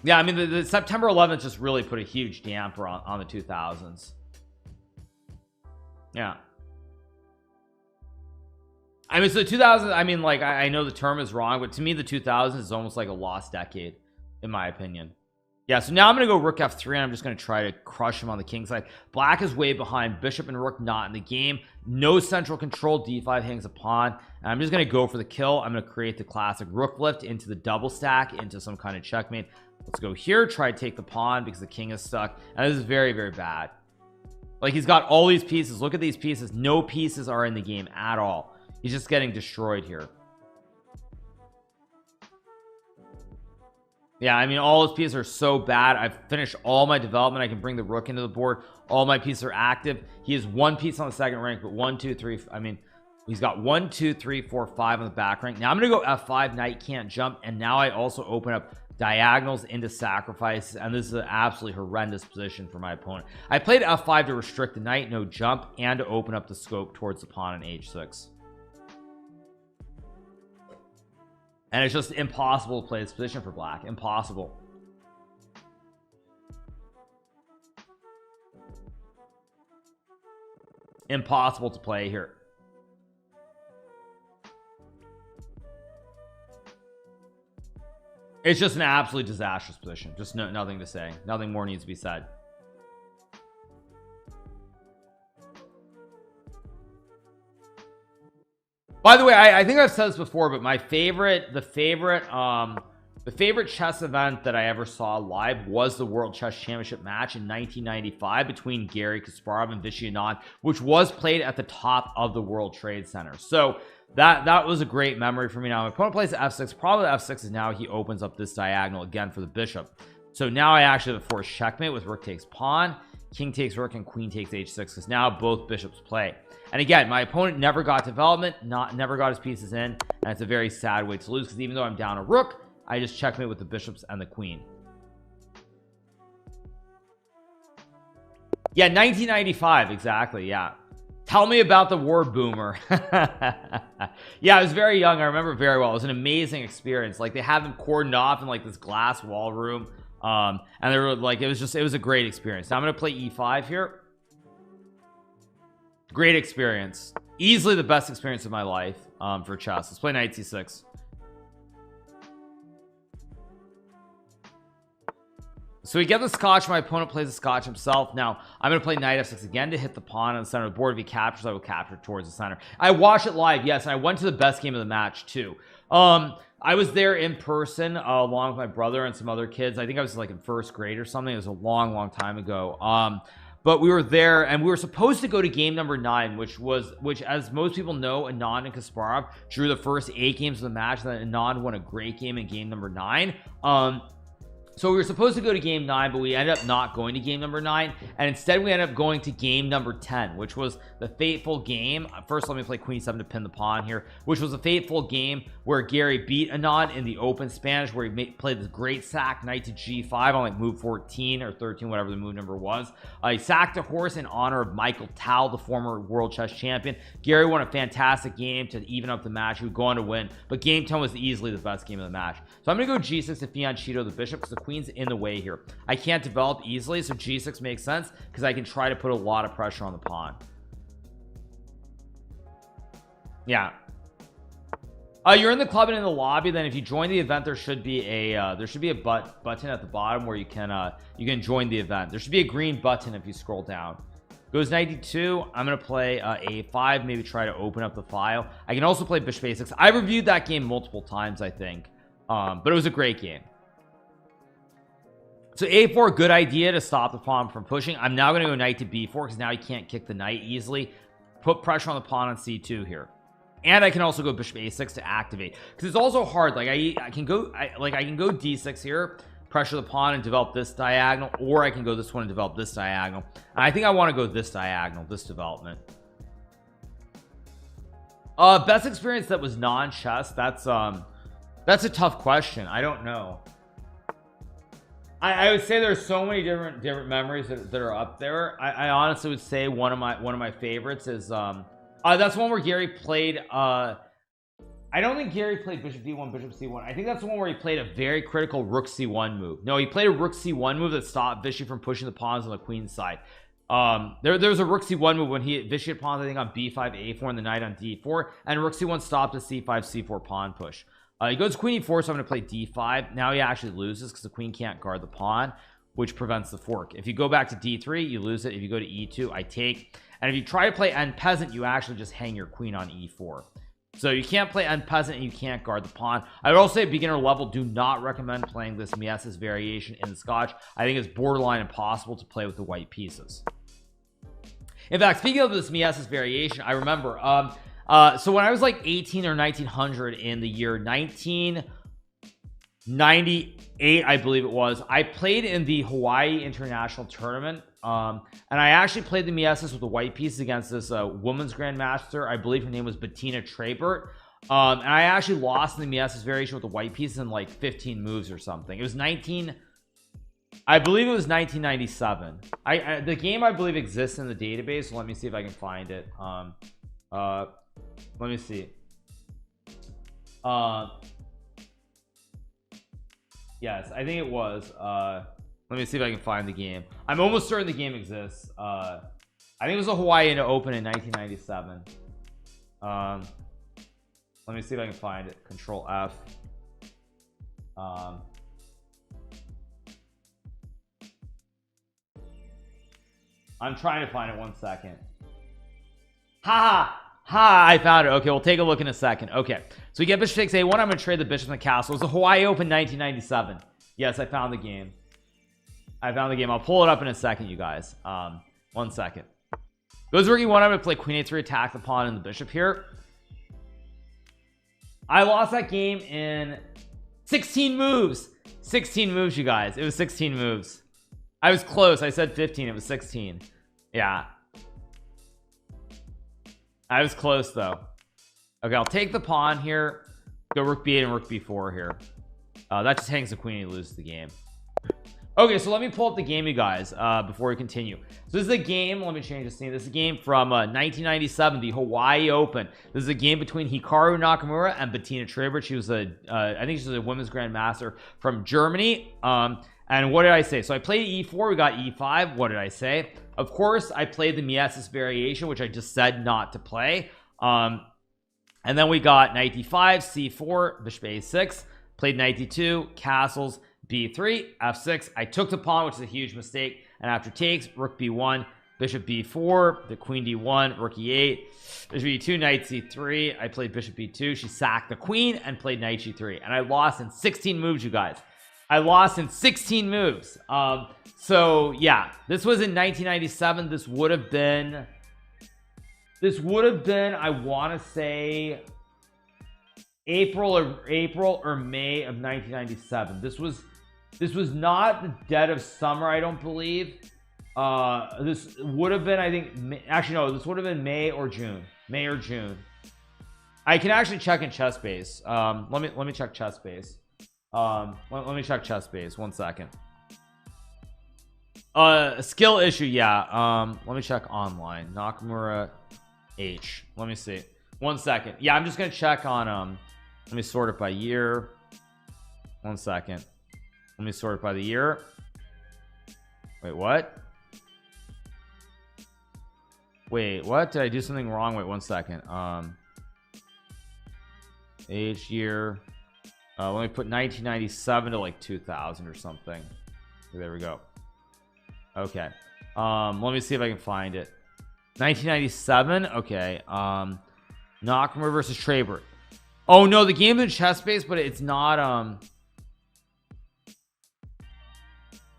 A: I mean, the September 11th just really put a huge damper on the 2000s. Yeah, I mean, so 2000, I mean, like, I know the term is wrong, but to me the 2000s is almost like a lost decade in my opinion. Yeah, so now I'm gonna go rook f3 and I'm just gonna try to crush him on the king side. Black is way behind, bishop and rook not in the game, no central control, d5 hangs a pawn, and I'm just gonna go for the kill. I'm gonna create the classic rook lift into the double stack into some kind of checkmate. Let's go here, try to take the pawn because the king is stuck, and this is very, very bad. Like, he's got all these pieces. Look at these pieces. No pieces are in the game at all. He's just getting destroyed here. Yeah, I mean, all his pieces are so bad. I've finished all my development. I can bring the rook into the board. All my pieces are active. He has one piece on the second rank, but 1 2 3, I mean, he's got 1 2 3 4 5 on the back rank. Now I'm gonna go f5. Knight can't jump, and now I also open up diagonals into sacrifice, and this is an absolutely horrendous position for my opponent. I played f5 to restrict the knight, no jump, and to open up the scope towards the pawn on h6. And it's just impossible to play this position for black. Impossible. Impossible to play here. It's just an absolutely disastrous position. Just nothing to say. Nothing more needs to be said. By the way, I think I've said this before, but the favorite chess event that I ever saw live was the World Chess Championship match in 1995 between Garry Kasparov and Vishy Anand, which was played at the top of the World Trade Center. So that was a great memory for me. Now my opponent plays f6. Probably f6 is now he opens up this diagonal again for the bishop. So now I actually have a forced checkmate with rook takes pawn, king takes rook, and queen takes h6, because now both bishops play. And again, my opponent never got development, never got his pieces in, and it's a very sad way to lose, because even though I'm down a rook, I just checkmate with the bishops and the queen. Yeah, 1995, exactly. Yeah, tell me about the war boomer. Yeah, I was very young. I remember it very well. It was an amazing experience. Like, they had them cordoned off in like this glass wall room, and they were like, it was a great experience. Now I'm gonna play e5 here. Great experience, easily the best experience of my life for chess. Let's play knight c6. So we get the scotch. My opponent plays the scotch himself. Now I'm going to play knight f6 again to hit the pawn on the center of the board. If he captures, I will capture towards the center. I watched it live, yes, and I went to the best game of the match too. I was there in person along with my brother and some other kids. I think I was like in first grade or something. It was a long time ago. But we were there, and we were supposed to go to game number 9, which as most people know, Anand and Kasparov drew the first 8 games of the match, and then Anand won a great game in game number 9. So we were supposed to go to game 9, but we ended up not going to game number 9, and instead we ended up going to game number 10, which was the fateful game. First, let me play queen 7 to pin the pawn here, which was a fateful game where Gary beat Anand in the open Spanish, where he played this great sack knight to g5 on like move 14 or 13, whatever the move number was. He sacked a horse in honor of Michael Tal, the former world chess champion. Gary won a fantastic game to even up the match. He would go on to win, but game 10 was easily the best game of the match. So I'm gonna go g6 to fianchetto the bishop, because the queen's in the way here. I can't develop easily, so g6 makes sense because I can try to put a lot of pressure on the pawn. Yeah. You're in the club and in the lobby. Then if you join the event, there should be a button at the bottom where you can join the event. There should be a green button if you scroll down. Goes 92. I'm gonna play a5, maybe try to open up the file. I can also play bishop a6. I reviewed that game multiple times, I think, but it was a great game. So a4, good idea to stop the pawn from pushing. I'm now going to go knight to b4 because now he can't kick the knight easily. Put pressure on the pawn on c2 here, and I can also go bishop a6 to activate, because it's also hard. Like I can go d6 here, pressure the pawn and develop this diagonal, or I can go this one and develop this diagonal. And I think I want to go this diagonal, this development. Best experience that was non-chess. That's a tough question. I don't know. I would say there's so many different memories that are up there. I honestly would say one of my favorites is that's one where Gary played I don't think Gary played bishop d1, bishop c1. I think that's the one where he played a very critical rook c1 move. No, he played a rook c1 move that stopped Vishy from pushing the pawns on the queen's side. There was a rook c1 move when Vishy had pawns, I think, on b5 a4 and the knight on d4, and rook c1 stopped a c5 c4 pawn push. He goes queen e4, so I'm going to play d5. Now he actually loses because the queen can't guard the pawn, which prevents the fork. If you go back to d3, you lose it. If you go to e2, I take. And if you try to play end peasant, you actually just hang your queen on e4. So you can't play end peasant and you can't guard the pawn. I would also say beginner level, do not recommend playing this Mies's variation in the Scotch. I think it's borderline impossible to play with the white pieces. In fact, speaking of this Mies's variation, I remember so when I was like 18 or 1900 in the year 1998, I believe it was, I played in the Hawaii International Tournament, and I actually played the Mies's with the white pieces against this women's grandmaster. I believe her name was Bettina Trebert, and I actually lost in the Mies's variation with the white pieces in like 15 moves or something. It was I believe it was 1997. The game, I believe, exists in the database, so let me see if I can find it. Let me see. Yes, I think it was. Let me see if I can find the game. I'm almost certain the game exists. I think it was a Hawaii Open in 1997. Let me see if I can find it. Control F. I'm trying to find it. 1 second. I found it. Okay, we'll take a look in a second. Okay, so we get bishop takes a1. I'm going to trade the bishop in the castle. It was the Hawaii Open 1997. Yes, I found the game. I'll pull it up in a second, you guys. 1 second. Goes rook e1. I'm going to play queen a3, attack the pawn and the bishop here. I lost that game in 16 moves. 16 moves, you guys. It was 16 moves. I was close. I said 15. It was 16. Yeah. I was close though. Okay, I'll take the pawn here. Go rook b8 and rook b4 here. That just hangs the queen and he loses the game. Okay, so let me pull up the game, you guys, before we continue. So this is a game, let me change the scene. This is a game from 1997, the Hawaii Open. This is a game between Hikaru Nakamura and Bettina Trabert. She was I think she was a women's grandmaster from Germany. And what did I say? So I played e4, we got e5. What did I say? Of course, I played the Miessis variation, which I just said not to play. And then we got knight d5, c4, bishop a6, played knight d2, castles, b3, f6. I took the pawn, which is a huge mistake, and after takes, rook b1, bishop b4, the queen d1, rook e8, bishop e2, knight c3. I played bishop b2. She sacked the queen and played knight g3, and I lost in 16 moves, you guys. I lost in 16 moves. So yeah, this was in 1997. This would have been I want to say April or May of 1997. This was not the dead of summer, I don't believe. This would have been, I think, actually no, this would have been May or June. I can actually check in ChessBase. Let me check ChessBase. Let me check ChessBase. 1 second. Skill issue, yeah. Let me check online. Nakamura H. Let me see. 1 second. Yeah, I'm just gonna check on let me sort it by year. 1 second. Let me sort it by the year. Wait, what? Wait, what? Did I do something wrong? Wait 1 second. Age, year. Let me put 1997 to like 2000 or something. There we go. Okay. Let me see if I can find it. 1997. Okay. Nakamura versus Trabert. Oh no, the game's in ChessBase, but it's not.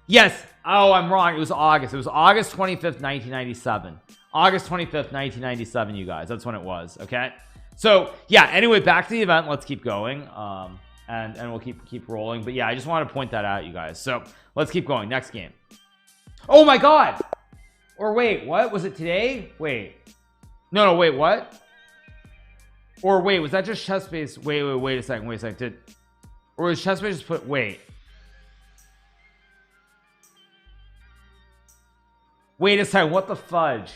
A: Yes. Oh, I'm wrong. It was August. It was August 25th, 1997. August 25th, 1997. You guys, that's when it was. Okay. So yeah. Anyway, back to the event. Let's keep going. And we'll keep rolling. But yeah, I just want to point that out, you guys. So let's keep going. Next game. Oh my god. Or wait, what was it today? Wait, no, wait, what? Or wait, was that just ChessBase? Wait a second. Or was ChessBase just put wait a second, what the fudge?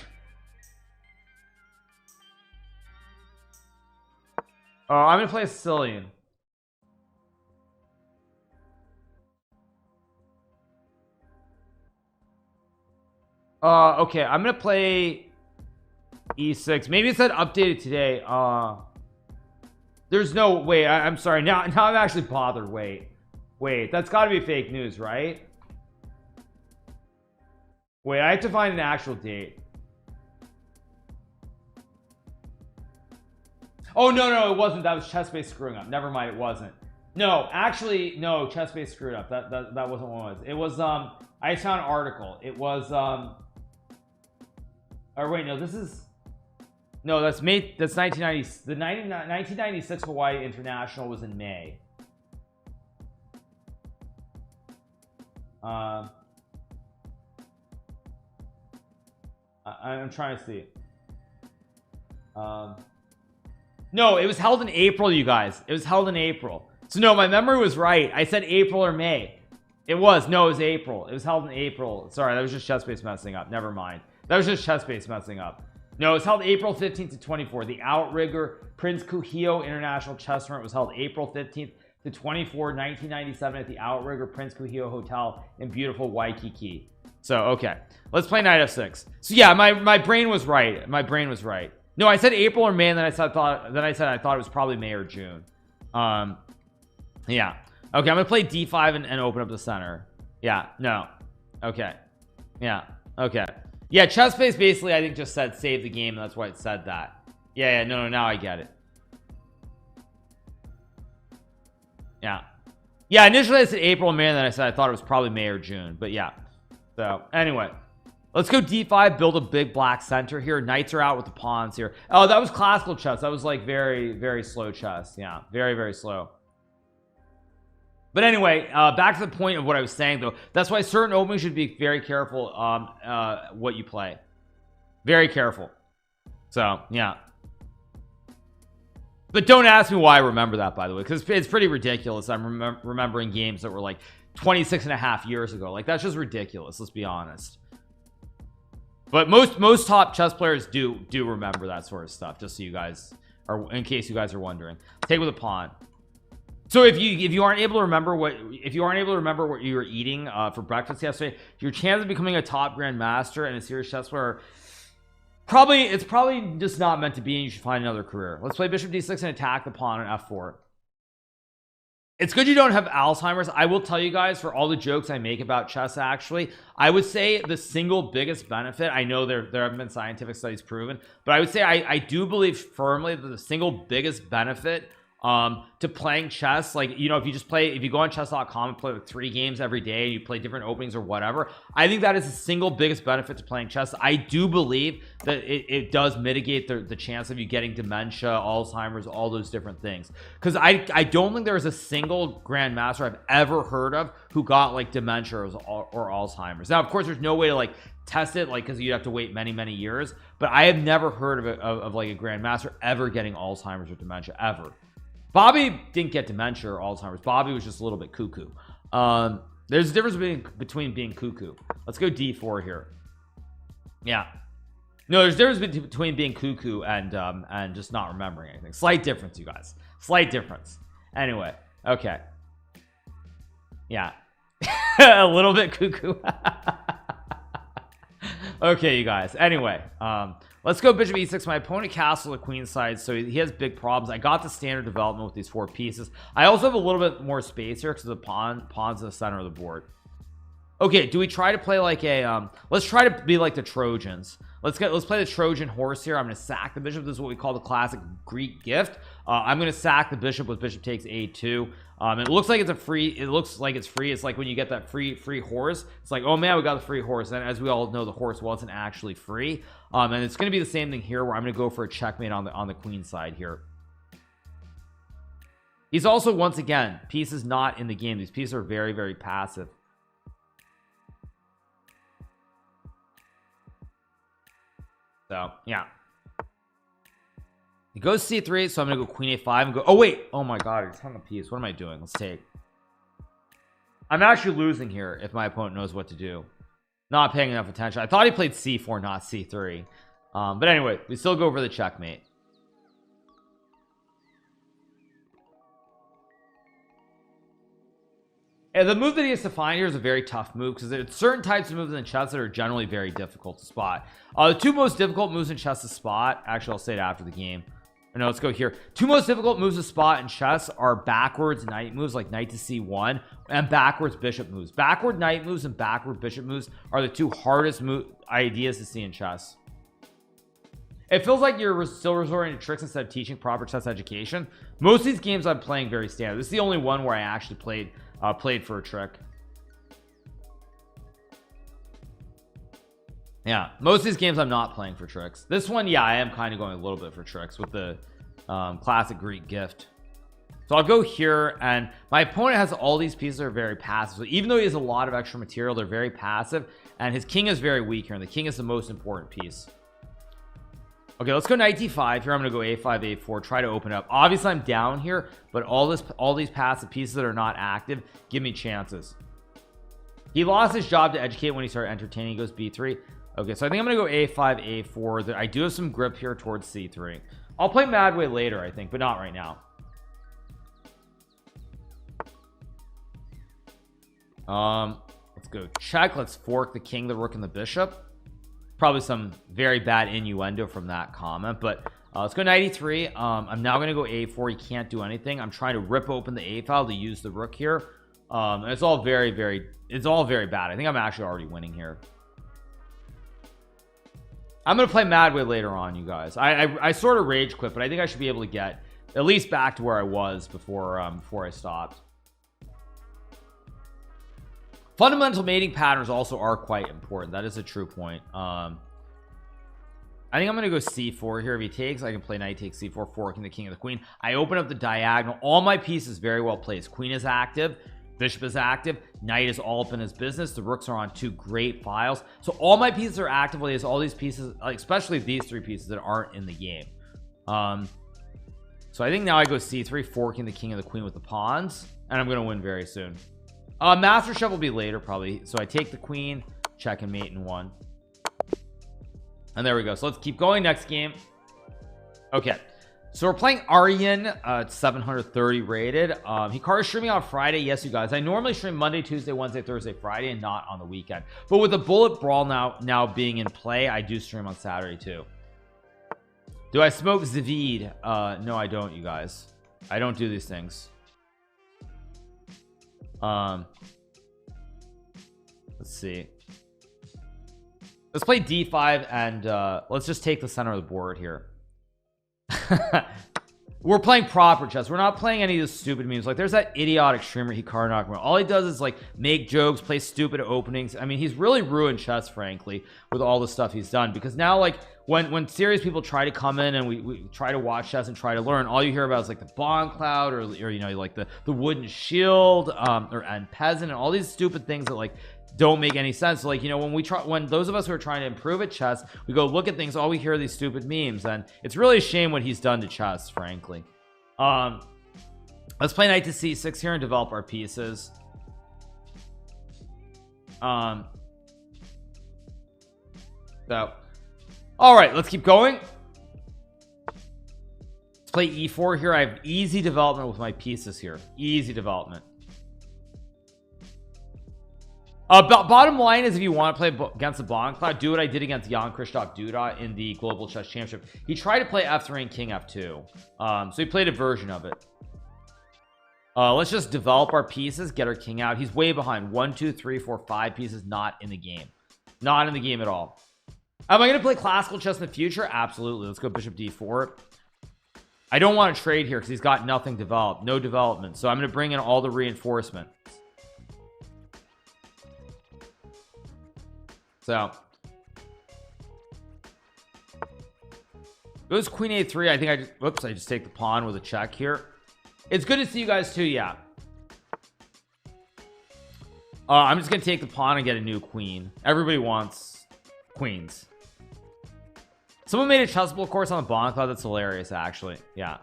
A: Oh, I'm gonna play a Sicilian. Okay, I'm gonna play e6. Maybe it said updated today. There's no wait. I'm sorry. Now I'm actually bothered. Wait. That's got to be fake news, right? Wait, I have to find an actual date. Oh no, it wasn't. That was ChessBase screwing up. Never mind, it wasn't. No, actually, no. ChessBase screwed up. That wasn't what it was. It was I found an article. It was or wait, no, this is no, that's May. That's 1990. The 1996 Hawaii International was in May. I'm trying to see. No, it was held in April, you guys. It was held in April. So no, my memory was right. I said April or May. It was April. It was held in April. Sorry, that was just ChessBase messing up. Never mind. That was just ChessBase messing up. No, it was held April 15th to 24th. The Outrigger Prince Kuhio International Chess Tournament was held April 15th to 24th, 1997 at the Outrigger Prince Kuhio Hotel in beautiful Waikiki. So, okay. Let's play knight f6. So yeah, my brain was right. My brain was right. No, I said April or May, and then I said I thought it was probably May or June. Yeah. Okay, I'm gonna play d5 and open up the center. Yeah, no. Okay. Yeah. Okay. Yeah, ChessBase basically I think just said save the game, and that's why it said that. Yeah, no, now I get it. Yeah. Yeah, initially I said April or May, and then I said I thought it was probably May or June, but yeah. So anyway, let's go d5, build a big black center here. Knights are out with the pawns here. Oh, that was classical chess. That was like very, very slow chess. Yeah, very, very slow. But anyway, back to the point of what I was saying though. That's why certain openings should be very careful what you play. Very careful. So yeah. But don't ask me why I remember that, by the way, because it's pretty ridiculous. I'm remembering games that were like 26 and a half years ago. Like, that's just ridiculous, let's be honest. But most top chess players do remember that sort of stuff, just so you guys are, in case you guys are wondering. Take with a pawn. So if you aren't able to remember what you were eating for breakfast yesterday, your chance of becoming a top grandmaster and a serious chess player, it's probably just not meant to be, and you should find another career. Let's play bishop d6 and attack the pawn on f4. It's good you don't have Alzheimer's. I will tell you guys, for all the jokes I make about chess, actually, I would say the single biggest benefit, I know there haven't been scientific studies proven, but I would say I do believe firmly that the single biggest benefit to playing chess, like, you know, if you go on chess.com and play like 3 games every day and you play different openings or whatever, I think that is the single biggest benefit to playing chess. I do believe that it does mitigate the chance of you getting dementia, Alzheimer's, all those different things, because I don't think there is a single grandmaster I've ever heard of who got like dementia or Alzheimer's. Now of course there's no way to like test it, like, because you'd have to wait many years, but I have never heard of like a grandmaster ever getting Alzheimer's or dementia ever. Bobby didn't get dementia or Alzheimer's. Bobby was just a little bit cuckoo. There's a difference between being cuckoo. Let's go d4 here. Yeah, no, there's a difference between being cuckoo and just not remembering anything. Slight difference, you guys. Slight difference. Anyway, okay. Yeah, a little bit cuckoo. Okay, you guys. Anyway, let's go bishop e6. My opponent castled the queen side, so he has big problems. I got the standard development with these 4 pieces. I also have a little bit more space here because the pawn's in the center of the board. Okay, do we try to play like a let's try to be like the Trojans. Let's play the Trojan horse here. I'm going to sack the bishop. This is what we call the classic Greek gift. I'm going to sack the bishop with bishop takes a2. It looks like it's free. It's like when you get that free horse, it's like, oh man, we got the free horse. And as we all know, the horse wasn't actually free. And it's going to be the same thing here, where I'm going to go for a checkmate on the queen side here. He's also, once again, pieces not in the game. These pieces are very passive. So yeah, he goes c3, so I'm gonna go queen a5 and go, oh wait, oh my god, it's hung a piece. What am I doing? Let's take. I'm actually losing here if my opponent knows what to do. Not paying enough attention. I thought he played c4, not c3. But anyway, we still go for the checkmate. And the move that he has to find here is a very tough move, because there are certain types of moves in chess that are generally very difficult to spot. The 2 most difficult moves in chess to spot, actually I'll say it after the game. No, let's go here. 2 most difficult moves to spot in chess are backwards knight moves, like knight to c1, and backwards bishop moves. Backward knight moves and backward bishop moves are the 2 hardest ideas to see in chess. It feels like you're still resorting to tricks instead of teaching proper chess education. Most of these games I'm playing very standard. This is the only one where I actually played for a trick. Yeah, most of these games I'm not playing for tricks. This one, yeah, I am kind of going a little bit for tricks with the classic Greek gift. So I'll go here, and my opponent has all these pieces that are very passive. So even though he has a lot of extra material, they're very passive, and his king is very weak here, and the king is the most important piece. Okay, let's go knight d5 here. I'm gonna go a5 a4, try to open up. Obviously I'm down here, but all these passive pieces that are not active give me chances. He lost his job to educate when he started entertaining. He goes b3. Okay, so I think I'm gonna go a5 a4. I do have some grip here towards c3. I'll play Madway later, I think, but not right now. Let's go check. Let's fork the king, the rook, and the bishop. Probably some very bad innuendo from that comment, but let's go knight e3. I'm now gonna go a4. He can't do anything. I'm trying to rip open the a file to use the rook here. It's all very bad. I think I'm actually already winning here. I'm gonna play Madway later on, you guys. I sort of rage quit, but I think I should be able to get at least back to where I was before I stopped. Fundamental mating patterns also are quite important. That is a true point. I think I'm gonna go c4 here. If he takes, I can play knight takes c4, forking the king and the queen. I open up the diagonal. All my pieces very well placed. Queen is active, Bishop is active, knight is all up in his business, the rooks are on 2 great files, so all my pieces are actively as all these pieces, especially these 3 pieces that aren't in the game. So I think now I go c3, forking the king and the queen with the pawns, and I'm gonna win very soon. Master shove will be later probably, so I take the queen, check and mate in 1, and there we go. So let's keep going. Next game. Okay, so we're playing Aryan, 730 rated. Hikaru's streaming on Friday. Yes, you guys, I normally stream Monday, Tuesday, Wednesday, Thursday, Friday, and not on the weekend, but with the bullet brawl now being in play, I do stream on Saturday too. Do I smoke Zavid? No, I don't, you guys. I don't do these things. Let's see. Let's play d5 and let's just take the center of the board here. We're playing proper chess. We're not playing any of those stupid memes. Like there's that idiotic streamer Hikaru Nakamura. All he does is like make jokes, play stupid openings. I mean, he's really ruined chess, frankly, with all the stuff he's done. Because now, like when serious people try to come in and we try to watch chess and try to learn, all you hear about is like the Bond Cloud or you know, like the wooden shield and peasant and all these stupid things that like don't make any sense. Like, you know, when those of us who are trying to improve at chess, we go look at things, all we hear are these stupid memes, and it's really a shame what he's done to chess, frankly. Let's play knight to c6 here and develop our pieces. So all right, let's keep going. Let's play e4 here. I have easy development with my pieces here, easy development. Bottom line is, if you want to play against the Bond Cloud, do what I did against Jan-Krzysztof Duda in the Global Chess Championship. He tried to play f3 and king f2, so he played a version of it. Let's just develop our pieces, get our king out. He's way behind. 1 2 3 4 5 pieces not in the game, not in the game at all. Am I going to play classical chess in the future? Absolutely. Let's go bishop d4. I don't want to trade here because he's got nothing developed, no development, so I'm going to bring in all the reinforcement. So goes queen a3. I think I just take the pawn with a check here. It's good to see you guys too. Yeah, I'm just gonna take the pawn and get a new queen. Everybody wants queens. Someone made a chessable course on the Bond Cloud. That's hilarious, actually. Yeah.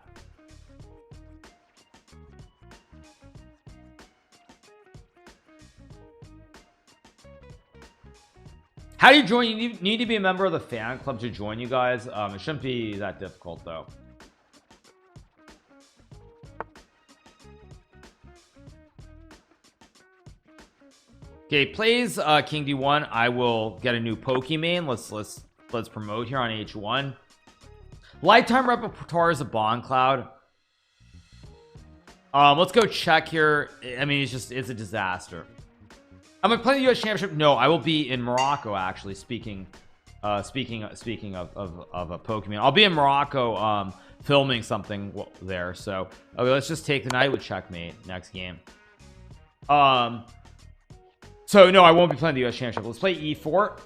A: How do you join? You need to be a member of the fan club to join, you guys. It shouldn't be that difficult though. Okay, plays king d1. I will get a new Pokemon. Let's promote here on h1. Lifetime repertoire is a Bond Cloud. Let's go check here. I mean, it's a disaster. I'm gonna play the US Championship. No, I will be in Morocco, actually. Speaking of a Pokemon, I'll be in Morocco filming something there. So okay, let's just take the knight with checkmate next game. So no, I won't be playing the US Championship. Let's play e4.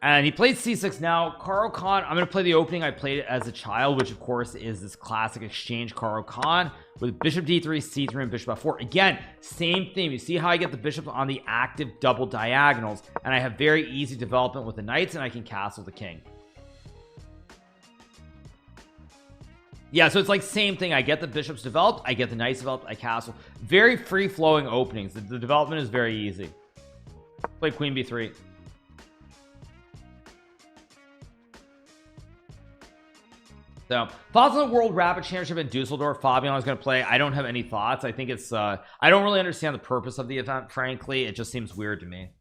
A: And he played c6. Now Caro-Kann, I'm going to play the opening I played as a child, which of course is this classic exchange Caro-Kann with bishop d3, c3, and bishop f4. Again, same theme. You see how I get the bishops on the active double diagonals, and I have very easy development with the knights, and I can castle the king. Yeah, so it's like same thing. I get the bishops developed, I get the knights developed, I castle. Very free-flowing openings. The development is very easy. Play queen b3. So thoughts on the World Rapid Championship in Dusseldorf. Fabian is going to play. I don't have any thoughts. I think it's I don't really understand the purpose of the event, frankly. It just seems weird to me.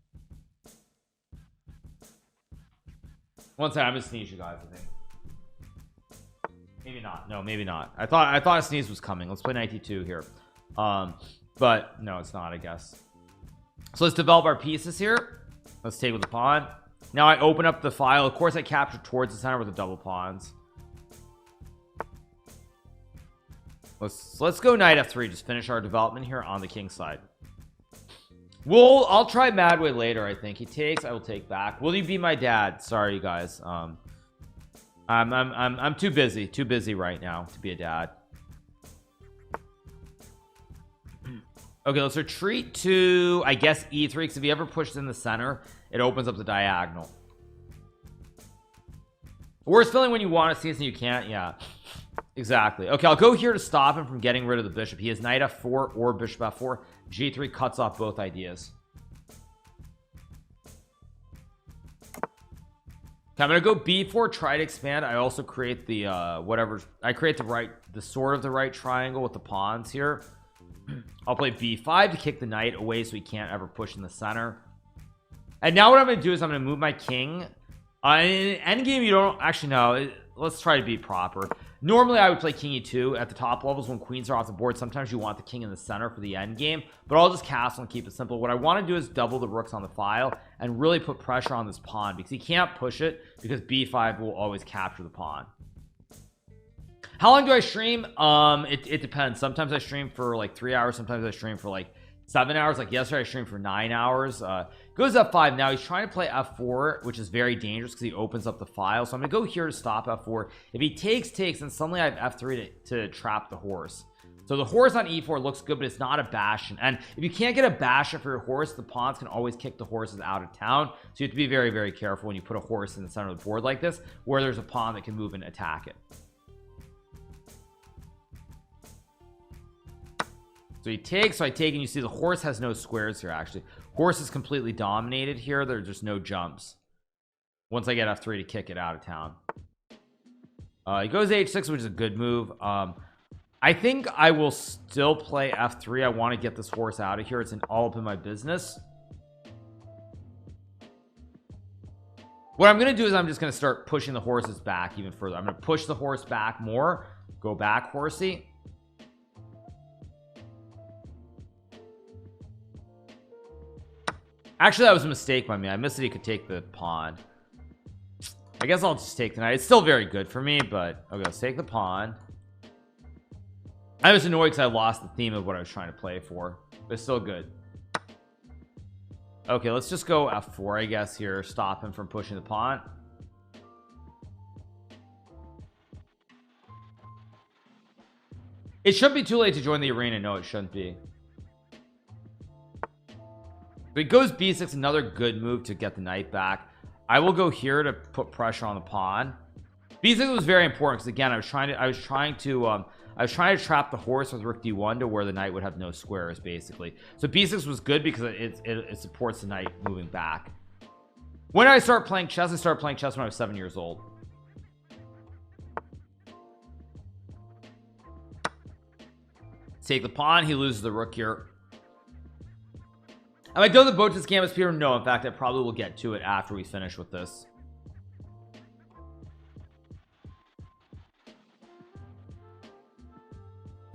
A: One second, I'm gonna sneeze, you guys. I think maybe not. No, maybe not. I thought a sneeze was coming. Let's play 92 here, but no, it's not, I guess. So let's develop our pieces here. Let's take with the pawn. Now I open up the file. Of course I capture towards the center with the double pawns. Let's go knight f3. Just finish our development here on the king side. I'll try Madway later. I think he takes. I will take back. Will you be my dad? Sorry, you guys. I'm too busy right now to be a dad. Okay, let's retreat to, I guess, e3, because if you ever pushed in the center, it opens up the diagonal. Worst feeling when you want to see it and you can't. Yeah, exactly. Okay, I'll go here to stop him from getting rid of the bishop. He has knight f4 or bishop f4. g3 cuts off both ideas. Okay, I'm gonna go b4, try to expand. I also create the whatever, I create the sort of the right triangle with the pawns here. I'll play b5 to kick the knight away so he can't ever push in the center. And now what I'm gonna do is I'm gonna move my king. In endgame, you don't actually know. Let's try to be proper. Normally I would play king e2 at the top levels when queens are off the board. Sometimes you want the king in the center for the end game, but I'll just castle and keep it simple. What I want to do is double the rooks on the file and really put pressure on this pawn, because he can't push it, because b5 will always capture the pawn. How long do I stream? It depends. Sometimes I stream for like 3 hours, sometimes I stream for like 7 hours. Like yesterday I streamed for 9 hours. Goes f5. Now he's trying to play f4, which is very dangerous because he opens up the file. So I'm gonna go here to stop f4. If he takes, then suddenly I have f3 to trap the horse. So the horse on e4 looks good, but it's not a bastion. And if you can't get a bastion for your horse, the pawns can always kick the horses out of town. So you have to be very, very careful when you put a horse in the center of the board like this, where there's a pawn that can move and attack it. So he takes, so I take, and you see the horse has no squares here. Actually, horse is completely dominated here. There's just no jumps once I get f3 to kick it out of town. He goes h6, which is a good move. I think I will still play f3. I want to get this horse out of here. It's all up in my business. What I'm going to do is I'm just going to start pushing the horses back even further. I'm going to push the horse back more. Go back, horsey. Actually, that was a mistake by me. I missed that he could take the pawn. I guess I'll just take the knight. It's still very good for me, but okay, let's take the pawn. I was annoyed because I lost the theme of what I was trying to play for, but it's still good. Okay, let's just go f4, I guess, here. Stop him from pushing the pawn. It shouldn't be too late to join the arena. No, it shouldn't be. If it goes b6, another good move to get the knight back. I will go here to put pressure on the pawn. b6 was very important because again I was trying to trap the horse with rook d1 to where the knight would have no squares basically. So b6 was good because it supports the knight moving back. When I started playing chess, I started playing chess when I was 7 years old. Take the pawn. He loses the rook here. Am I done with the Boatus Gambit Peter? No, in fact I probably will get to it after we finish with this.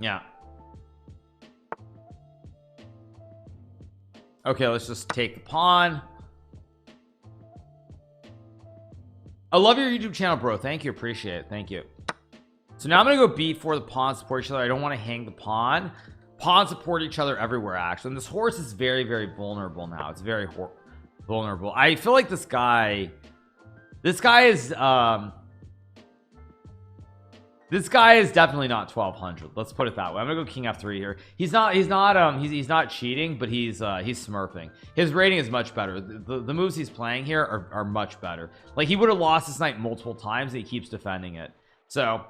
A: Yeah. Okay, let's just take the pawn. I love your YouTube channel, bro. Thank you. Appreciate it. Thank you. So now I'm gonna go b4. The pawns support each other. I don't want to hang the pawn. Pawns support each other everywhere actually, and this horse is very, very vulnerable now. It's very vulnerable. I feel like this guy is definitely not 1200. Let's put it that way. I'm gonna go king f3 here. He's not cheating, but he's smurfing. His rating is much better. The moves he's playing here are much better. Like he would have lost this knight multiple times and he keeps defending it. So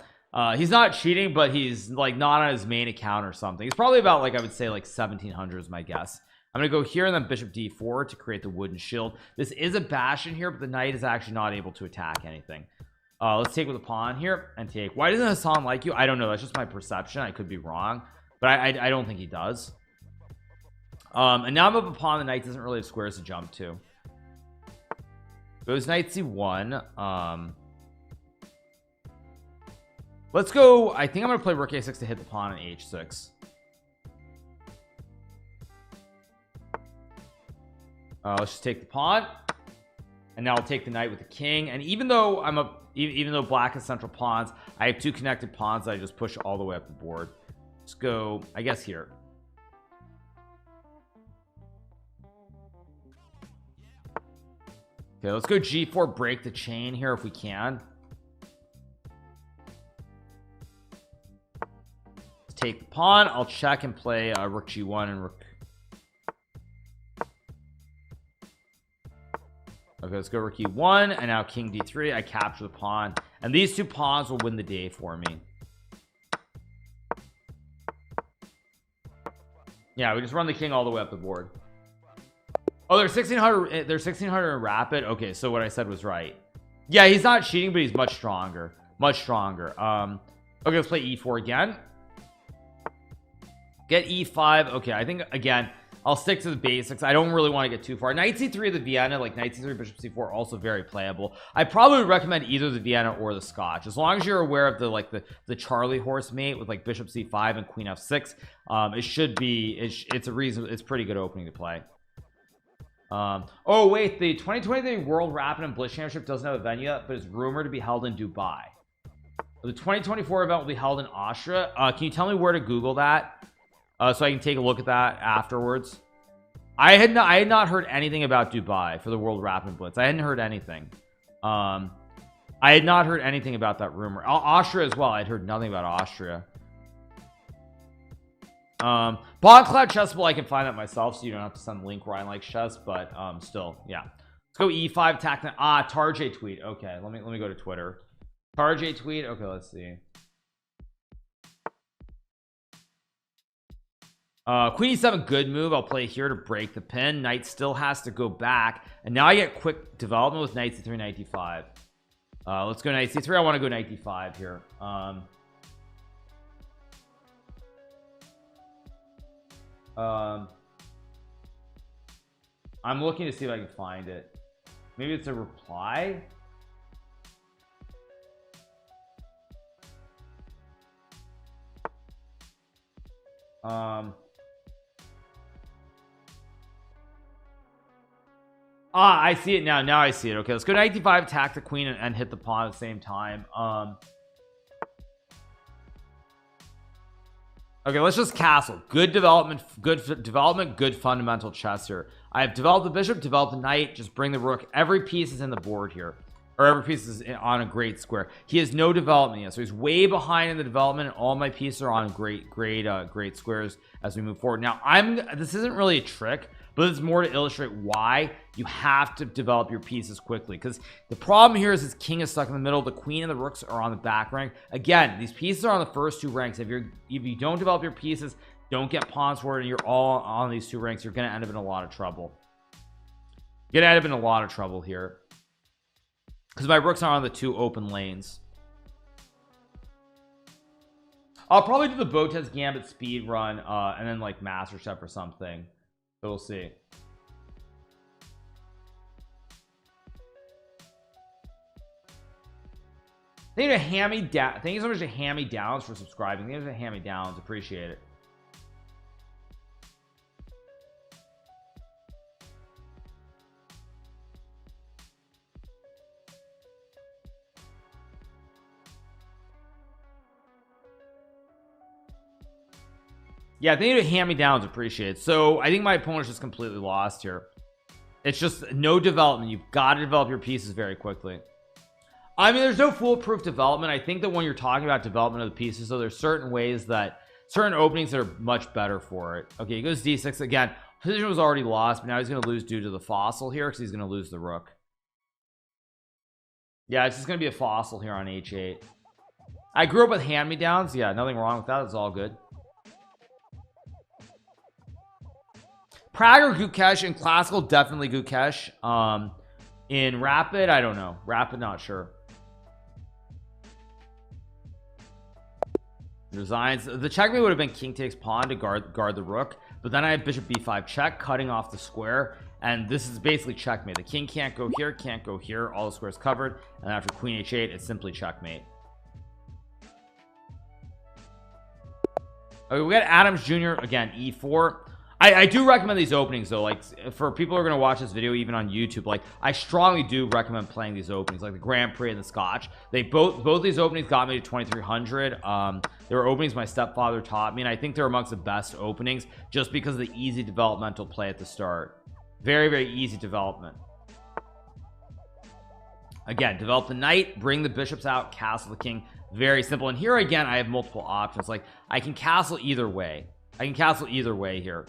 A: he's not cheating, but he's like not on his main account or something. He's probably about, like, I would say like 1700 is my guess. I'm gonna go here and then bishop d4 to create the wooden shield. This is a bastion here, but the knight is actually not able to attack anything. Let's take with a pawn here and take. Why doesn't Hassan like you? I don't know. That's just my perception. I could be wrong, but I don't think he does. And now I'm up a pawn. The knight doesn't really have squares to jump to. Goes knight c1. Let's go. I think I'm gonna play rook a6 to hit the pawn on h6. Let's just take the pawn, and now I'll take the knight with the king. And even though even though black has central pawns, I have two connected pawns that I just push all the way up the board. Let's go, I guess, here. Okay, let's go g4, break the chain here if we can. Take the pawn. I'll check and play rook g1 and rook Okay, let's go rook e1 and now king d3. I capture the pawn and these two pawns will win the day for me. Yeah, we just run the king all the way up the board. Oh, they're 1600. They're 1600 in rapid. Okay, so what I said was right. Yeah, he's not cheating, but he's much stronger. Much stronger. Okay, let's play e4 again. Get e5. Okay, I think again I'll stick to the basics. I don't really want to get too far. Knight c3 of the Vienna, like knight c3, bishop c4, also very playable. I probably would recommend either the Vienna or the Scotch, as long as you're aware of the like the Charlie horse mate with like bishop c5 and queen f6. It should be it's a reason. It's pretty good opening to play. Oh wait, the 2023 World Rapid and Blitz Championship doesn't have a venue yet, but it's rumored to be held in Dubai. The 2024 event will be held in Austria. Can you tell me where to Google that? So I can take a look at that afterwards. I had not heard anything about Dubai for the World Rapid Blitz. I hadn't heard anything. I had not heard anything about that rumor. Austria as well. I'd heard nothing about Austria. Bond Cloud Chessable, I can find that myself, so you don't have to send the link Ryan likes chess, but still, yeah. Let's go e5 tack. Tarjay tweet. Okay, let me go to Twitter. Tarjay tweet. Okay, let's see. Queen e7, good move. I'll play here to break the pin. Knight still has to go back, and now I get quick development with knight c3, knight d5. Let's go knight c3. I want to go knight d5 here. I'm looking to see if I can find it. Maybe it's a reply. I see it now. Now I see it. Okay, let's go knight d5, attack the queen, and hit the pawn at the same time. Okay, let's just castle. Good development, good fundamental chess here. I have developed the bishop, developed the knight, just bring the rook. Every piece is in the board here, or every piece is on a great square. He has no development yet, so he's way behind in the development, and all my pieces are on great squares as we move forward. Now this isn't really a trick, but it's more to illustrate why you have to develop your pieces quickly, because the problem here is his king is stuck in the middle, the queen and the rooks are on the back rank. Again, these pieces are on the first two ranks. If you don't develop your pieces, don't get pawns forward, and you're all on these two ranks, you're going to end up in a lot of trouble. You're going to end up in a lot of trouble here, because my rooks are on the two open lanes. I'll probably do the Botez Gambit speed run and then like Master Chef or something. So we'll see. Thank you to Hammy Down. Thank you so much to Hammy Downs for subscribing. Thank you to Hammy Downs. Appreciate it. Yeah, thank you to Hammy Downs. Appreciate it. So I think my opponent's just completely lost here. It's just no development. You've got to develop your pieces very quickly. I mean, there's no foolproof development. I think that when you're talking about development of the pieces, so there's certain ways that certain openings that are much better for it. Okay, he goes d6 again. Position was already lost, but now he's going to lose due to the fossil here, because he's going to lose the rook. Yeah, it's just going to be a fossil here on h8. I grew up with hand-me-downs. Yeah, nothing wrong with that. It's all good. Prague or Gukesh? In classical, definitely Gukesh. In rapid, I don't know. Rapid, not sure. Resigns. The checkmate would have been king takes pawn to guard the rook, but then I have bishop b5 check, cutting off the square, and this is basically checkmate. The king can't go here, can't go here, all the squares covered, and after queen h8, it's simply checkmate. Okay, we got Adams Jr. again, e4. I do recommend these openings though, like for people who are going to watch this video even on YouTube, like I strongly do recommend playing these openings, like the Grand Prix and the Scotch. They both these openings got me to 2300. There were openings my stepfather taught me, and I think they're amongst the best openings just because of the easy developmental play at the start. Very easy development. Again, develop the knight, bring the bishops out, castle the king. Very simple. And here again, I have multiple options. Like I can castle either way. Here.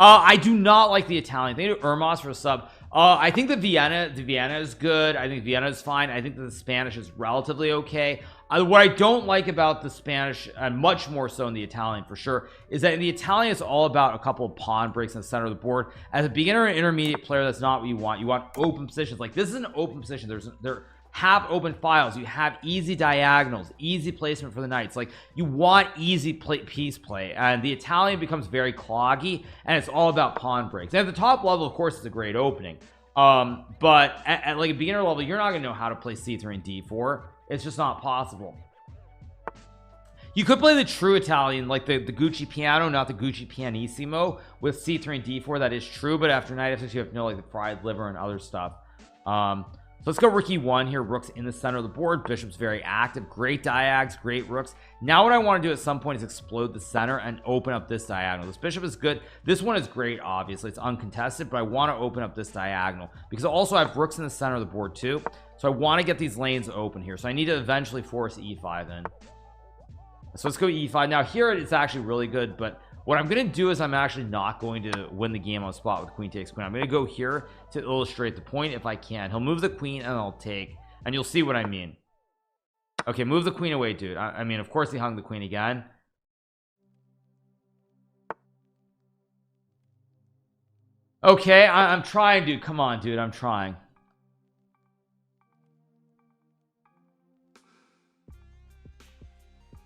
A: I do not like the Italian. They do Ermos for a sub. I think the Vienna is good. I think Vienna is fine. I think that the Spanish is relatively okay. What I don't like about the Spanish, and much more so in the Italian for sure, is that in the Italian it's all about a couple of pawn breaks in the center of the board. As a beginner and intermediate player, that's not what you want. You want open positions. Like this is an open position. There have open files. You have easy diagonals, easy placement for the knights. Like you want easy piece play, and the Italian becomes very cloggy, and it's all about pawn breaks. And at the top level, of course, it's a great opening. But at like a beginner level, you're not gonna know how to play c3 and d4. It's just not possible. You could play the true Italian, like the Gucci piano, not the Gucci pianissimo, with c3 and d4. That is true, but after knight f6 you have to know like the fried liver and other stuff. So let's go rook e1 here. Rook's in the center of the board. Bishop's very active. Great diags, great rooks. Now what I want to do at some point is explode the center and open up this diagonal. This bishop is good. This one is great, obviously. It's uncontested, but I want to open up this diagonal because also I have rooks in the center of the board too. So I want to get these lanes open here. So I need to eventually force e5 in. So let's go e5. Now here it's actually really good, but what I'm going to do is I'm actually not going to win the game on the spot with queen takes queen. I'm going to go here to illustrate the point if I can. He'll move the queen and I'll take, and you'll see what I mean. Okay, move the queen away, dude. I mean, of course he hung the queen again. Okay, I'm trying, dude. Come on, dude. I'm trying.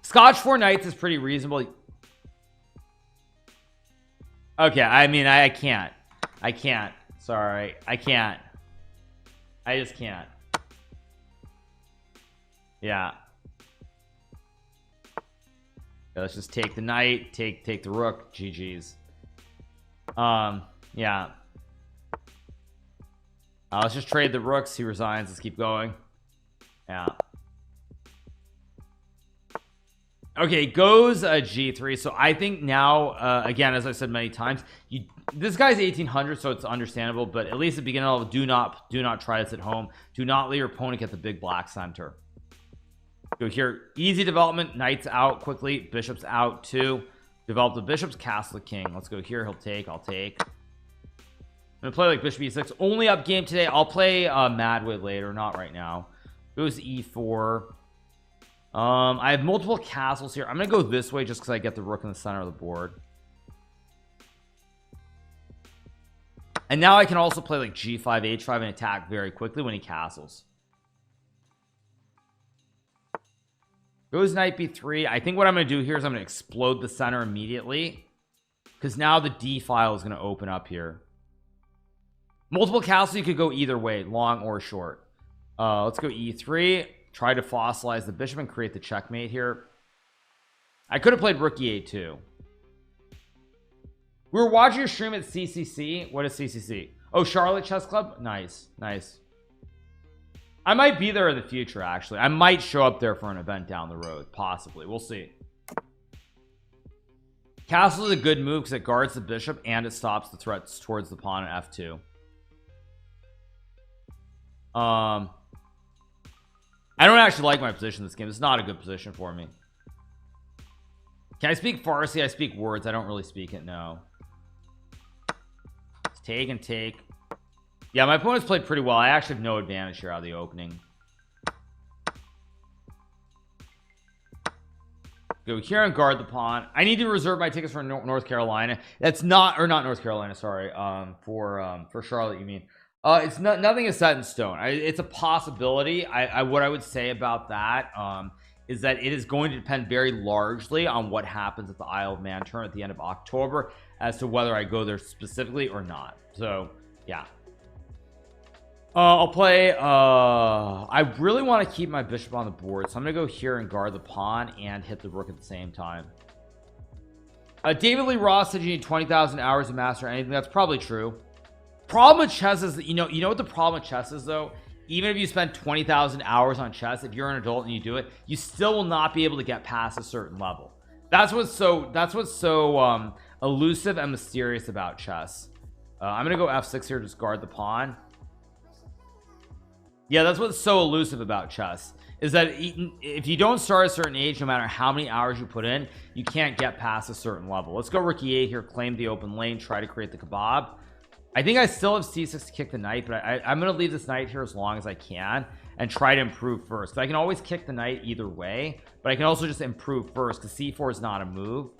A: Scotch 4 knights is pretty reasonable. Okay, I mean, I can't. Sorry, I can't. I just can't. Yeah. Let's just take the knight, take the rook. GG's. Yeah. Let's just trade the rooks. He resigns. Let's keep going. Yeah. Okay, goes g3. So I think now again, as I said many times, this guy's 1800, so it's understandable, but at least at the beginning level, do not try this at home. Do not let your opponent get the big black center. Go here, easy development. Knight's out quickly, bishop's out too. Develop the bishop's, castle the king. Let's go here. He'll take, I'll take. I'm gonna play like bishop e6. Only up game today. I'll play Madwid later, not right now. Goes e4. I have multiple castles here. I'm gonna go this way just because I get the rook in the center of the board. And now I can also play like g5 h5 and attack very quickly when he castles. Goes knight b3. I think what I'm gonna do here is I'm gonna explode the center immediately, because now the d file is gonna open up here. Multiple castles, you could go either way, long or short. Let's go e3. Try to fossilize the bishop and create the checkmate here. I could have played rook e8 too. We were watching your stream at CCC. What is CCC? Oh, Charlotte Chess Club. Nice, nice. I might be there in the future. Actually, I might show up there for an event down the road, possibly. We'll see. Castle is a good move because it guards the bishop and it stops the threats towards the pawn at f2. I don't actually like my position in this game. It's not a good position for me. Can I speak Farsi? I speak words. I don't really speak it. No. Let's take and take. Yeah, my opponent's played pretty well. I actually have no advantage here out of the opening. Go here and guard the pawn. I need to reserve my tickets for North Carolina. That's not, or not North Carolina, sorry. For Charlotte, you mean. It's not, nothing is set in stone. It's a possibility. What I would say about that is that it is going to depend very largely on what happens at the Isle of Man tournament at the end of October as to whether I go there specifically or not. So yeah, I'll play I really want to keep my bishop on the board, so I'm gonna go here and guard the pawn and hit the rook at the same time. David Lee Ross said you need 20,000 hours to master anything. That's probably true. Problem with chess is that, you know what the problem with chess is though? Even if you spend 20,000 hours on chess, if you're an adult and you do it, you still will not be able to get past a certain level. That's what's so elusive and mysterious about chess. I'm gonna go f6 here, just guard the pawn. Yeah, that's what's so elusive about chess, is that if you don't start at a certain age, no matter how many hours you put in, you can't get past a certain level. Let's go rook e8 here, claim the open lane, try to create the kebab. I think I still have c6 to kick the knight, but I'm gonna leave this knight here as long as I can and try to improve first. I can always kick the knight either way, but I can also just improve first because c4 is not a move.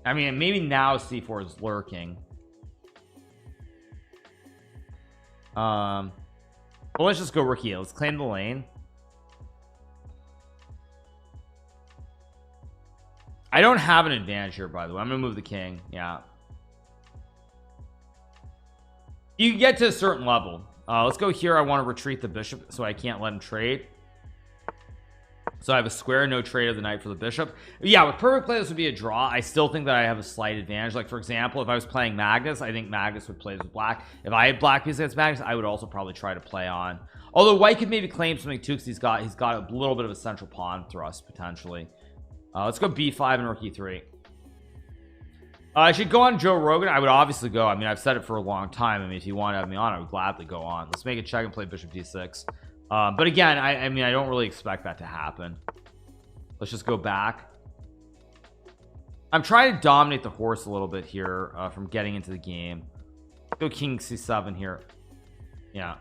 A: I mean, maybe now c4 is lurking. Well, let's just go rook e8. Let's claim the lane. I don't have an advantage here, by the way. I'm gonna move the king. Yeah, you can get to a certain level. Let's go here. I want to retreat the bishop so I can't let him trade. So I have a square, no trade of the knight for the bishop. Yeah, with perfect play this would be a draw. I still think that I have a slight advantage. Like for example, if I was playing Magnus, I think Magnus would play with black. If I had black pieces against Magnus, I would also probably try to play on. Although white could maybe claim something too, because he's got a little bit of a central pawn thrust potentially. Let's go b5 and rook e3. I should go on Joe Rogan. I would obviously go. I mean, I've said it for a long time. I mean, if you want to have me on, I would gladly go on. Let's make a check and play bishop d6. But again, I mean, I don't really expect that to happen. Let's just go back. I'm trying to dominate the horse a little bit here from getting into the game. Go king c7 here. Yeah,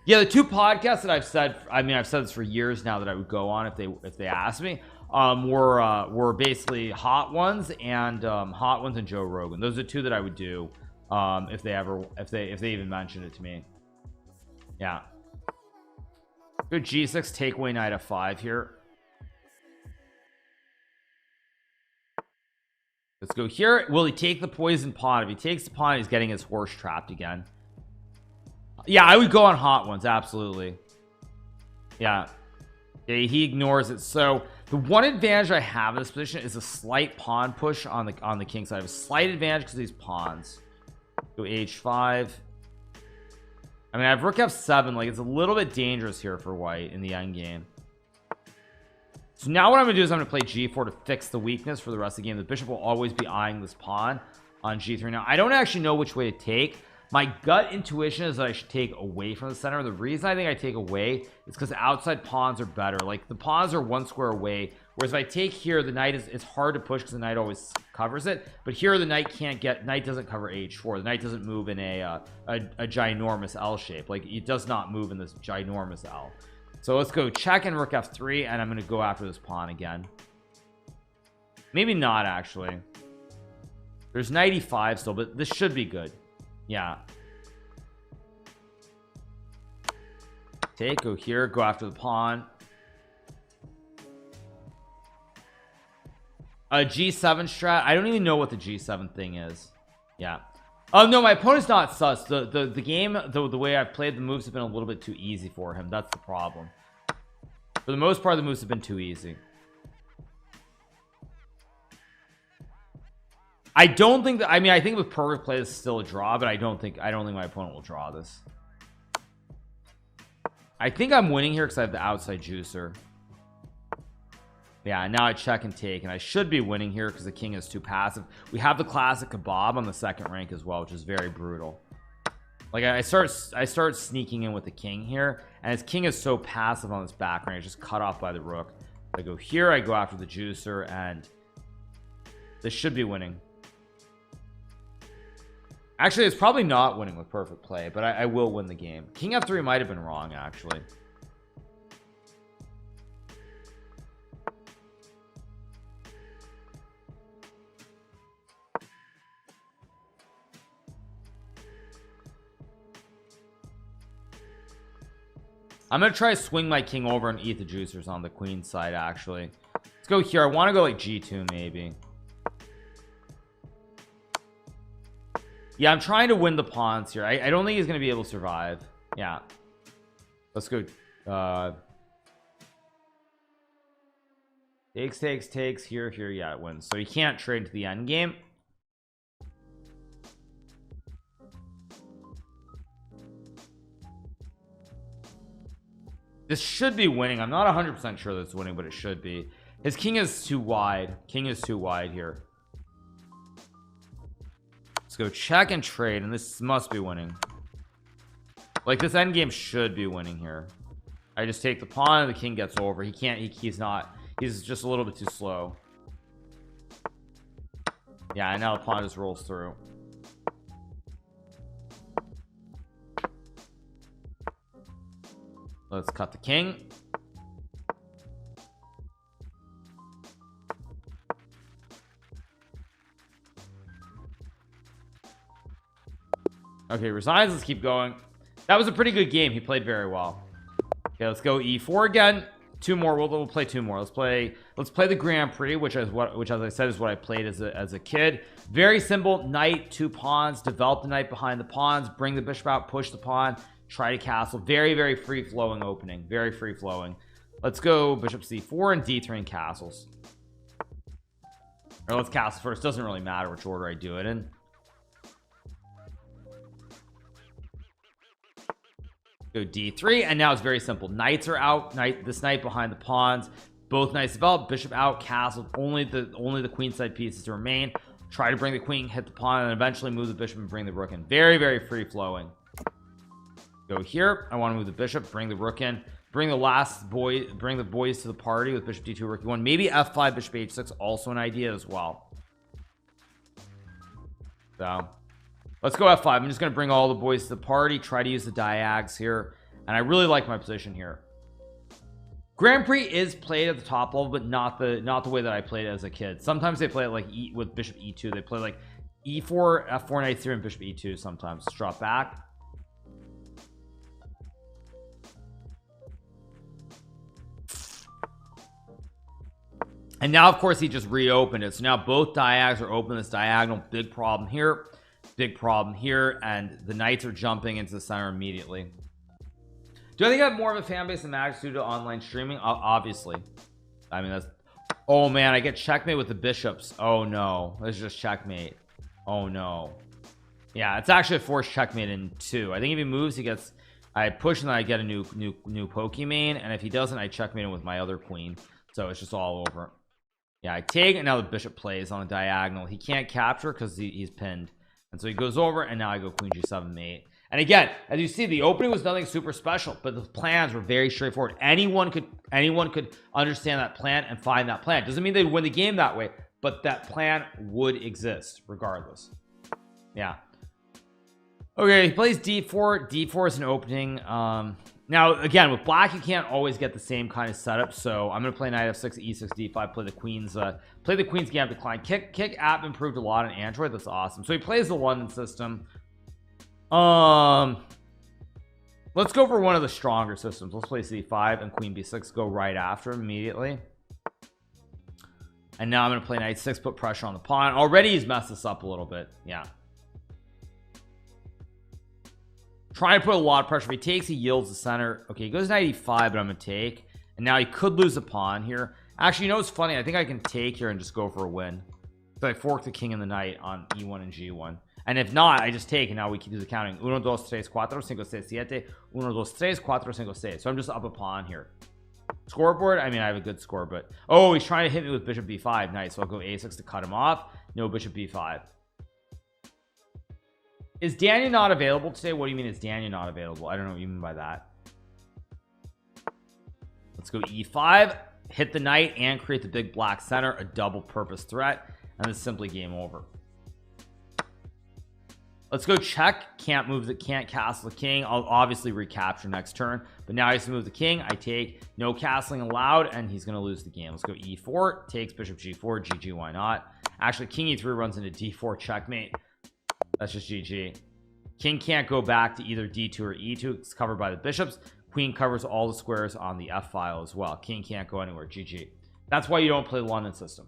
A: the two podcasts that I've said, I mean, I've said this for years now that I would go on if they asked me, were basically Hot Ones and Joe Rogan. Those are two that I would do if they even mentioned it to me. Yeah, good g6, take away knight f5 here. Let's go here. Will he take the poison pawn? If he takes the pawn, he's getting his horse trapped again. Yeah, I would go on Hot Ones, absolutely. Yeah, he ignores it. So the one advantage I have in this position is a slight pawn push on the king side. I have a slight advantage because of these pawns. Go h5. I mean, I have rook f7. Like, it's a little bit dangerous here for white in the end game. So now what I'm gonna do is I'm gonna play g4 to fix the weakness for the rest of the game. The bishop will always be eyeing this pawn on g3. Now I don't actually know which way to take. My gut intuition is that I should take away from the center. The reason I think I take away is because outside pawns are better. Like the pawns are one square away, whereas if I take here, the knight it's hard to push because the knight always covers it. But here the knight doesn't cover h4. The knight doesn't move in a ginormous L shape. Like it does not move in this ginormous L. So let's go check and rook f3, and I'm going to go after this pawn again. Maybe not actually. There's knight e5 still, but this should be good. Yeah, take, go here, go after the pawn. A g7 strat. I don't even know what the g7 thing is. Yeah. Oh no, my opponent's not sus. The game, the way I've played, the moves have been a little bit too easy for him. That's the problem. For the most part, the moves have been too easy. I don't think that, I mean, I think with perfect play it's still a draw, but I don't think my opponent will draw this. I think I'm winning here because I have the outside juicer. Yeah, now I check and take, and I should be winning here because the king is too passive. We have the classic kebab on the second rank as well, which is very brutal. Like I start sneaking in with the king here, and his king is so passive on this back rank, just cut off by the rook. I go here, I go after the juicer, and this should be winning. Actually, it's probably not winning with perfect play, but I will win the game. King f3 might have been wrong, actually. I'm gonna try to swing my king over and eat the juicers on the queen side, actually. Let's go here. I want to go like g2 maybe. Yeah, I'm trying to win the pawns here. I don't think he's gonna be able to survive. Yeah, let's go. Takes here. Yeah, it wins. So he can't trade to the end game. This should be winning. I'm not 100% sure that it's winning, but it should be. His king is too wide. King is too wide here. Let's go check and trade, and this must be winning. Like this endgame should be winning here. I just take the pawn and the king gets over. He can't, he's just a little bit too slow. Yeah, and now the pawn just rolls through. Let's cut the king. Okay, resigns. Let's keep going. That was a pretty good game. He played very well. Okay, let's go e4 again. Two more. We'll play two more. Let's play the Grand Prix, which as I said is what I played as a kid. Very simple. Knight, 2 pawns. Develop the knight behind the pawns. Bring the bishop out. Push the pawn. Try to castle. Very, very free flowing opening. Very free flowing. Let's go bishop c4 and d3 and castles. Or let's castle first. Doesn't really matter which order I do it in. Go d3, and now it's very simple. Knights are out. This knight behind the pawns. Both knights develop. Bishop out. Castle. Only the queenside pieces to remain. Try to bring the queen, hit the pawn, and eventually move the bishop and bring the rook in. Very, very free flowing. Go here. I want to move the bishop. Bring the rook in. Bring the boys to the party with bishop d2, rook e1. Maybe f5, bishop h6. Also an idea as well. So let's go f5. I'm just going to bring all the boys to the party, try to use the diags here, and I really like my position here. Grand Prix is played at the top level, but not the way that I played it as a kid. Sometimes they play it like with bishop e2. They play like e4, f4, knight 3, and bishop e2 sometimes. Let's drop back. And now, of course, he just reopened it. So now both diags are open. This diagonal, big problem here. Big problem here, and the knights are jumping into the center immediately. Do I think I have more of a fan base than Magic due to online streaming? Obviously. I mean, that's... Oh, man, I get checkmate with the bishops. Oh, no. Let's just checkmate. Oh, no. Yeah, it's actually a forced checkmate in 2. I think if he moves, he gets... I push, and then I get a new Pokemon, and if he doesn't, I checkmate him with my other queen. So it's just all over. Yeah, I take, and now the bishop plays on a diagonal. He can't capture because he's pinned. And so he goes over, and now I go queen g7 mate. And again, as you see, the opening was nothing super special, but the plans were very straightforward. Anyone could understand that plan and find that plan. Doesn't mean they'd win the game that way, but that plan would exist regardless. Yeah. Okay, he plays d4. D4 is an opening. Now again, with black, you can't always get the same kind of setup, so I'm gonna play knight f6, e6, d5, play the queen's gambit decline. Kick app improved a lot on Android. That's awesome. So he plays the London system. Let's go for one of the stronger systems. Let's play c5 and queen b6, go right after immediately. And now I'm gonna play knight 6, put pressure on the pawn. Already he's messed this up a little bit. Yeah, trying to put a lot of pressure. If he takes, he yields the center. Okay, he goes knight e5, but I'm gonna take, and now he could lose a pawn here. Actually, you know what's funny? I think I can take here and just go for a win. So I fork the king and the knight on e1 and g1, and if not, I just take, and now we can do the counting. 1 2 3 4 5 6 7 1 2 3 4 5 6. So I'm just up a pawn here. Scoreboard, I mean, I have a good score, but oh, he's trying to hit me with bishop b5. Nice. So I'll go a6 to cut him off. No bishop b5. Is Daniel not available today? What do you mean is Daniel not available? I don't know what you mean by that. Let's go e5, hit the knight and create the big black center, a double purpose threat, and it's simply game over. Let's go check. Can't castle the king. I'll obviously recapture next turn, but now I have to move the king. I take, no castling allowed, and he's gonna lose the game. Let's go e4, takes bishop g4, gg, why not? Actually, king e3 runs into d4, checkmate. That's just GG. King can't go back to either d2 or e2. It's covered by the bishops. Queen covers all the squares on the f file as well. King can't go anywhere. GG. That's why you don't play the London system.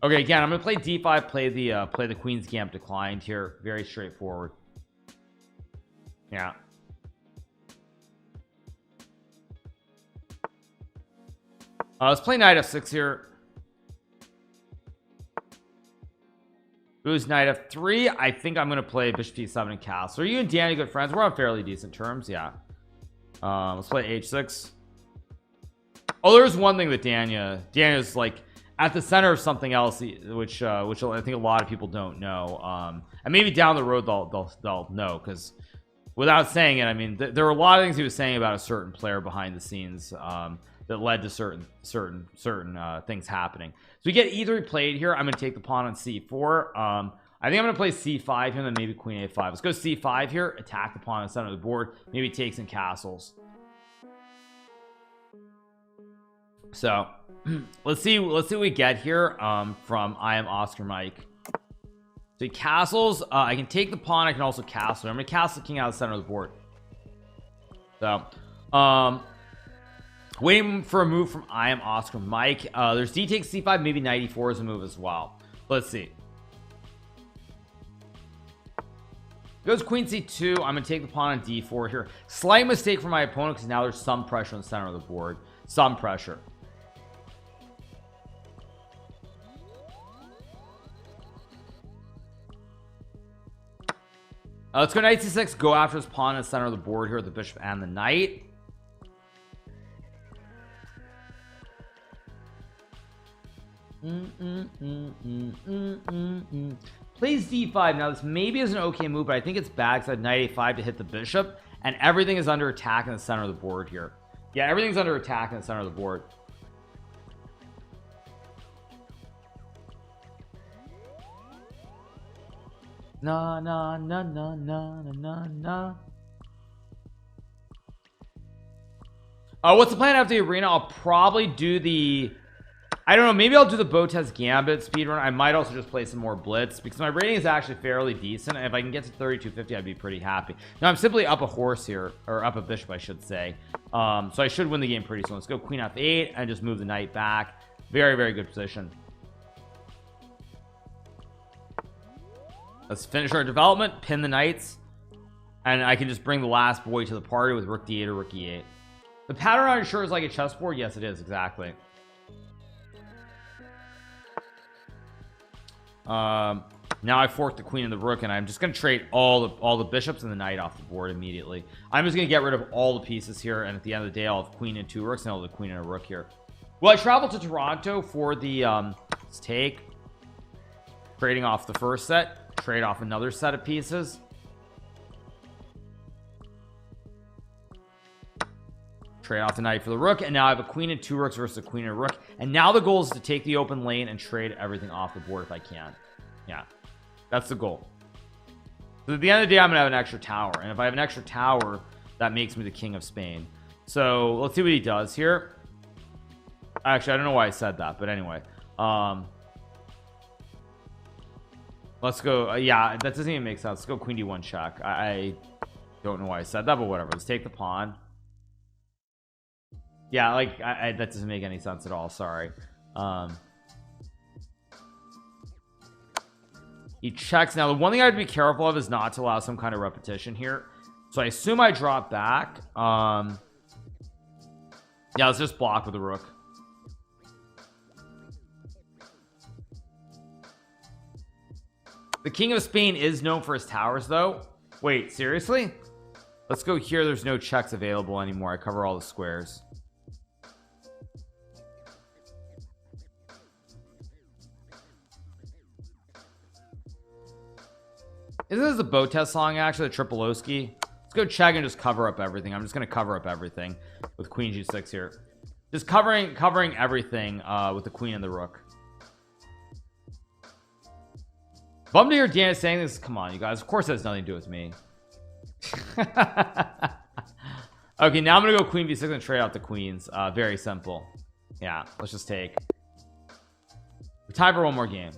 A: Okay, again, I'm gonna play d5, play the queen's gambit declined here. Very straightforward. Yeah. Let's play knight f6 here. Who's knight f3? I think I'm gonna play bishop d7 and castle. Are you and Danny good friends? We're on fairly decent terms. Yeah. Let's play h6. Oh, there's one thing that Daniel's like at the center of something else, which I think a lot of people don't know. And maybe down the road they'll know, because without saying it, I mean, there were a lot of things he was saying about a certain player behind the scenes that led to certain things happening. So we get e3 played here. I'm gonna take the pawn on c4. I think I'm gonna play c5 here and then maybe queen a5. Let's go c5 here, attack the pawn in the center of the board, maybe take some castles. So let's see what we get here from I am Oscar Mike. So he castles. I can take the pawn, I can also castle. I'm gonna castle the king out of the center of the board. So waiting for a move from I am Oscar Mike. There's d takes c5, maybe knight e4 is a move as well. Let's see. Goes queen c2. I'm gonna take the pawn on d4 here. Slight mistake for my opponent because now there's some pressure on the center of the board. Some pressure. Let's go knight c6, go after his pawn in the center of the board here with the bishop and the knight. Plays d5. Now this maybe is an okay move, but I think it's bad because I have knight a5 to hit the bishop and everything is under attack in the center of the board here. Yeah, everything's under attack in the center of the board. Na na na na na na na. What's the plan after the arena? I'll probably do the, I don't know, maybe I'll do the Botez Gambit speedrun. I might also just play some more Blitz because my rating is actually fairly decent, and if I can get to 3250 I'd be pretty happy. Now I'm simply up a horse here, or up a bishop I should say, so I should win the game pretty soon. Let's go queen f8 and just move the knight back. Very, very good position. Let's finish our development, pin the knights, and I can just bring the last boy to the party with rook d8 or rook e8. The pattern on sure is like a chessboard. Yes, it is, exactly. Now I fork the queen and the rook, and I'm just going to trade all the bishops and the knight off the board immediately. I'm just going to get rid of all the pieces here, and at the end of the day I'll have queen and 2 rooks, and I'll have the queen and a rook here. Well, I traveled to Toronto for the let's take, trading off the first set, trade off another set of pieces, trade off the knight for the rook, and now I have a queen and 2 rooks versus a queen and a rook, and now the goal is to take the open lane and trade everything off the board if I can. Yeah, that's the goal. So at the end of the day I'm gonna have an extra tower, and if I have an extra tower that makes me the king of Spain. So let's see what he does here. Actually, I don't know why I said that, but anyway, let's go. Yeah, that doesn't even make sense. Let's go queen d1 check. I don't know why I said that, but whatever. Let's take the pawn. Yeah, like that doesn't make any sense at all. Sorry. He checks. Now the one thing I have to be careful of is not to allow some kind of repetition here, so I assume I drop back. Yeah, let's just block with the rook. The king of Spain is known for his towers though. Wait, seriously? Let's go here. There's no checks available anymore. I cover all the squares. Isn't this a Botez song actually, the Tripolowski? Let's go check and just cover up everything. I'm just gonna cover up everything with queen g6 here. Just covering everything with the queen and the rook. Bummed to hear Dan saying this. Come on, you guys. Of course it has nothing to do with me. Okay, now I'm gonna go queen b6 and trade out the queens. Very simple. Yeah, let's just take. Time for one more game.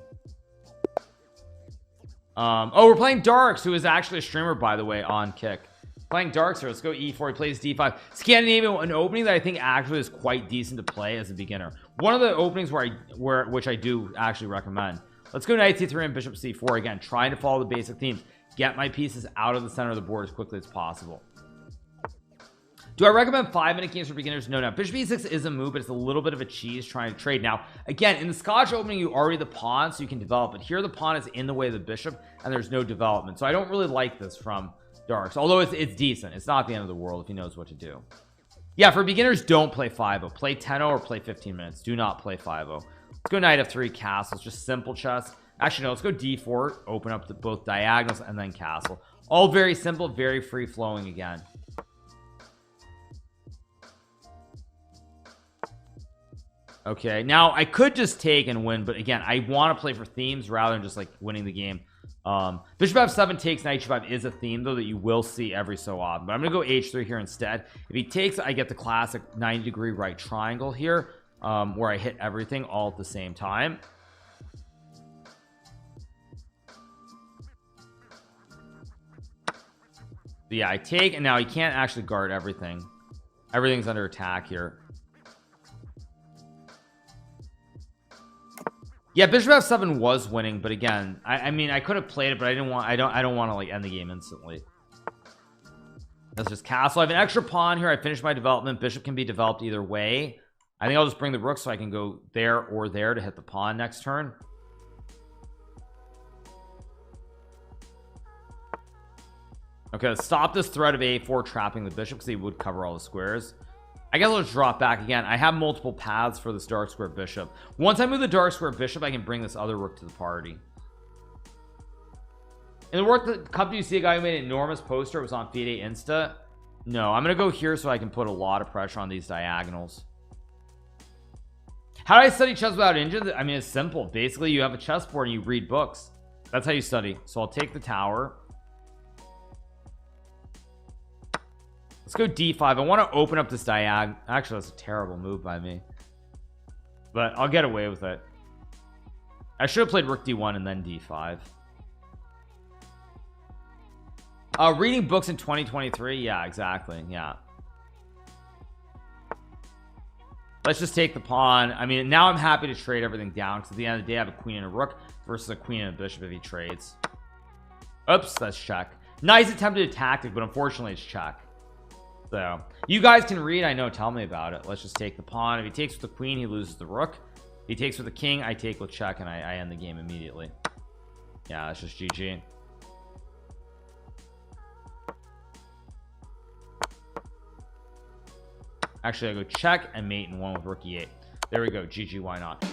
A: Oh, we're playing Darks, who is actually a streamer, by the way, on Kick. Playing Darks here. Let's go e4. He plays d5. Scandinavian, an opening that I think actually is quite decent to play as a beginner. One of the openings which I do actually recommend. Let's go knight c3 and bishop c4 again, trying to follow the basic themes. Get my pieces out of the center of the board as quickly as possible. Do I recommend 5-minute games for beginners? No. Bishop e6 is a move, but it's a little bit of a cheese trying to trade. Now again, in the Scotch opening you already the pawn, so you can develop it. Here the pawn is in the way of the bishop and there's no development, so I don't really like this from Darks, although it's decent. It's not the end of the world if he knows what to do. Yeah, for beginners, don't play 5-0. Play 10-0 or play 15 minutes. Do not play 5-0. Let's go knight f3, castles, just simple chess. Actually no, let's go d4, open up both diagonals, and then castle. All very simple, very free flowing again. Okay, now I could just take and win, but again I want to play for themes rather than just like winning the game Bishop f7 takes knight h5 is a theme though that you will see every so often, but I'm gonna go h3 here instead. If he takes, I get the classic 90-degree right triangle here, where I hit everything all at the same time. Yeah, I take, and now he can't actually guard everything. Everything's under attack here. Yeah, bishop f7 was winning, but again, I mean, I could have played it, but I didn't want, I don't want to like end the game instantly. Let's just castle. I have an extra pawn here. I finished my development. Bishop can be developed either way. I think I'll just bring the rook so I can go there or there to hit the pawn next turn. Okay, let's stop this threat of a4 trapping the bishop because he would cover all the squares. I guess I'll just drop back again. I have multiple paths for this dark square bishop. Once I move the dark square bishop, I can bring this other rook to the party. In the World Cup, do you see a guy who made an enormous poster? It was on FIDE Insta. No, I'm gonna go here so I can put a lot of pressure on these diagonals. How do I study chess without engines? I mean, it's simple. Basically, you have a chessboard and you read books. That's how you study. So I'll take the tower. Let's go d5. I want to open up this diag. Actually, that's a terrible move by me, but I'll get away with it. I should have played rook d1 and then d5. Reading books in 2023. Yeah, exactly. Yeah. Let's just take the pawn. I mean, now I'm happy to trade everything down because at the end of the day I have a queen and a rook versus a queen and a bishop if he trades. Oops, that's check. Nice attempted tactic, but unfortunately it's check. So you guys can read. I know, tell me about it. Let's just take the pawn. If he takes with the queen, he loses the rook. If he takes with the king, I take with check and I end the game immediately. Yeah, that's just GG. Actually, I go check and mate and one with rook e8. There we go. GG, why not?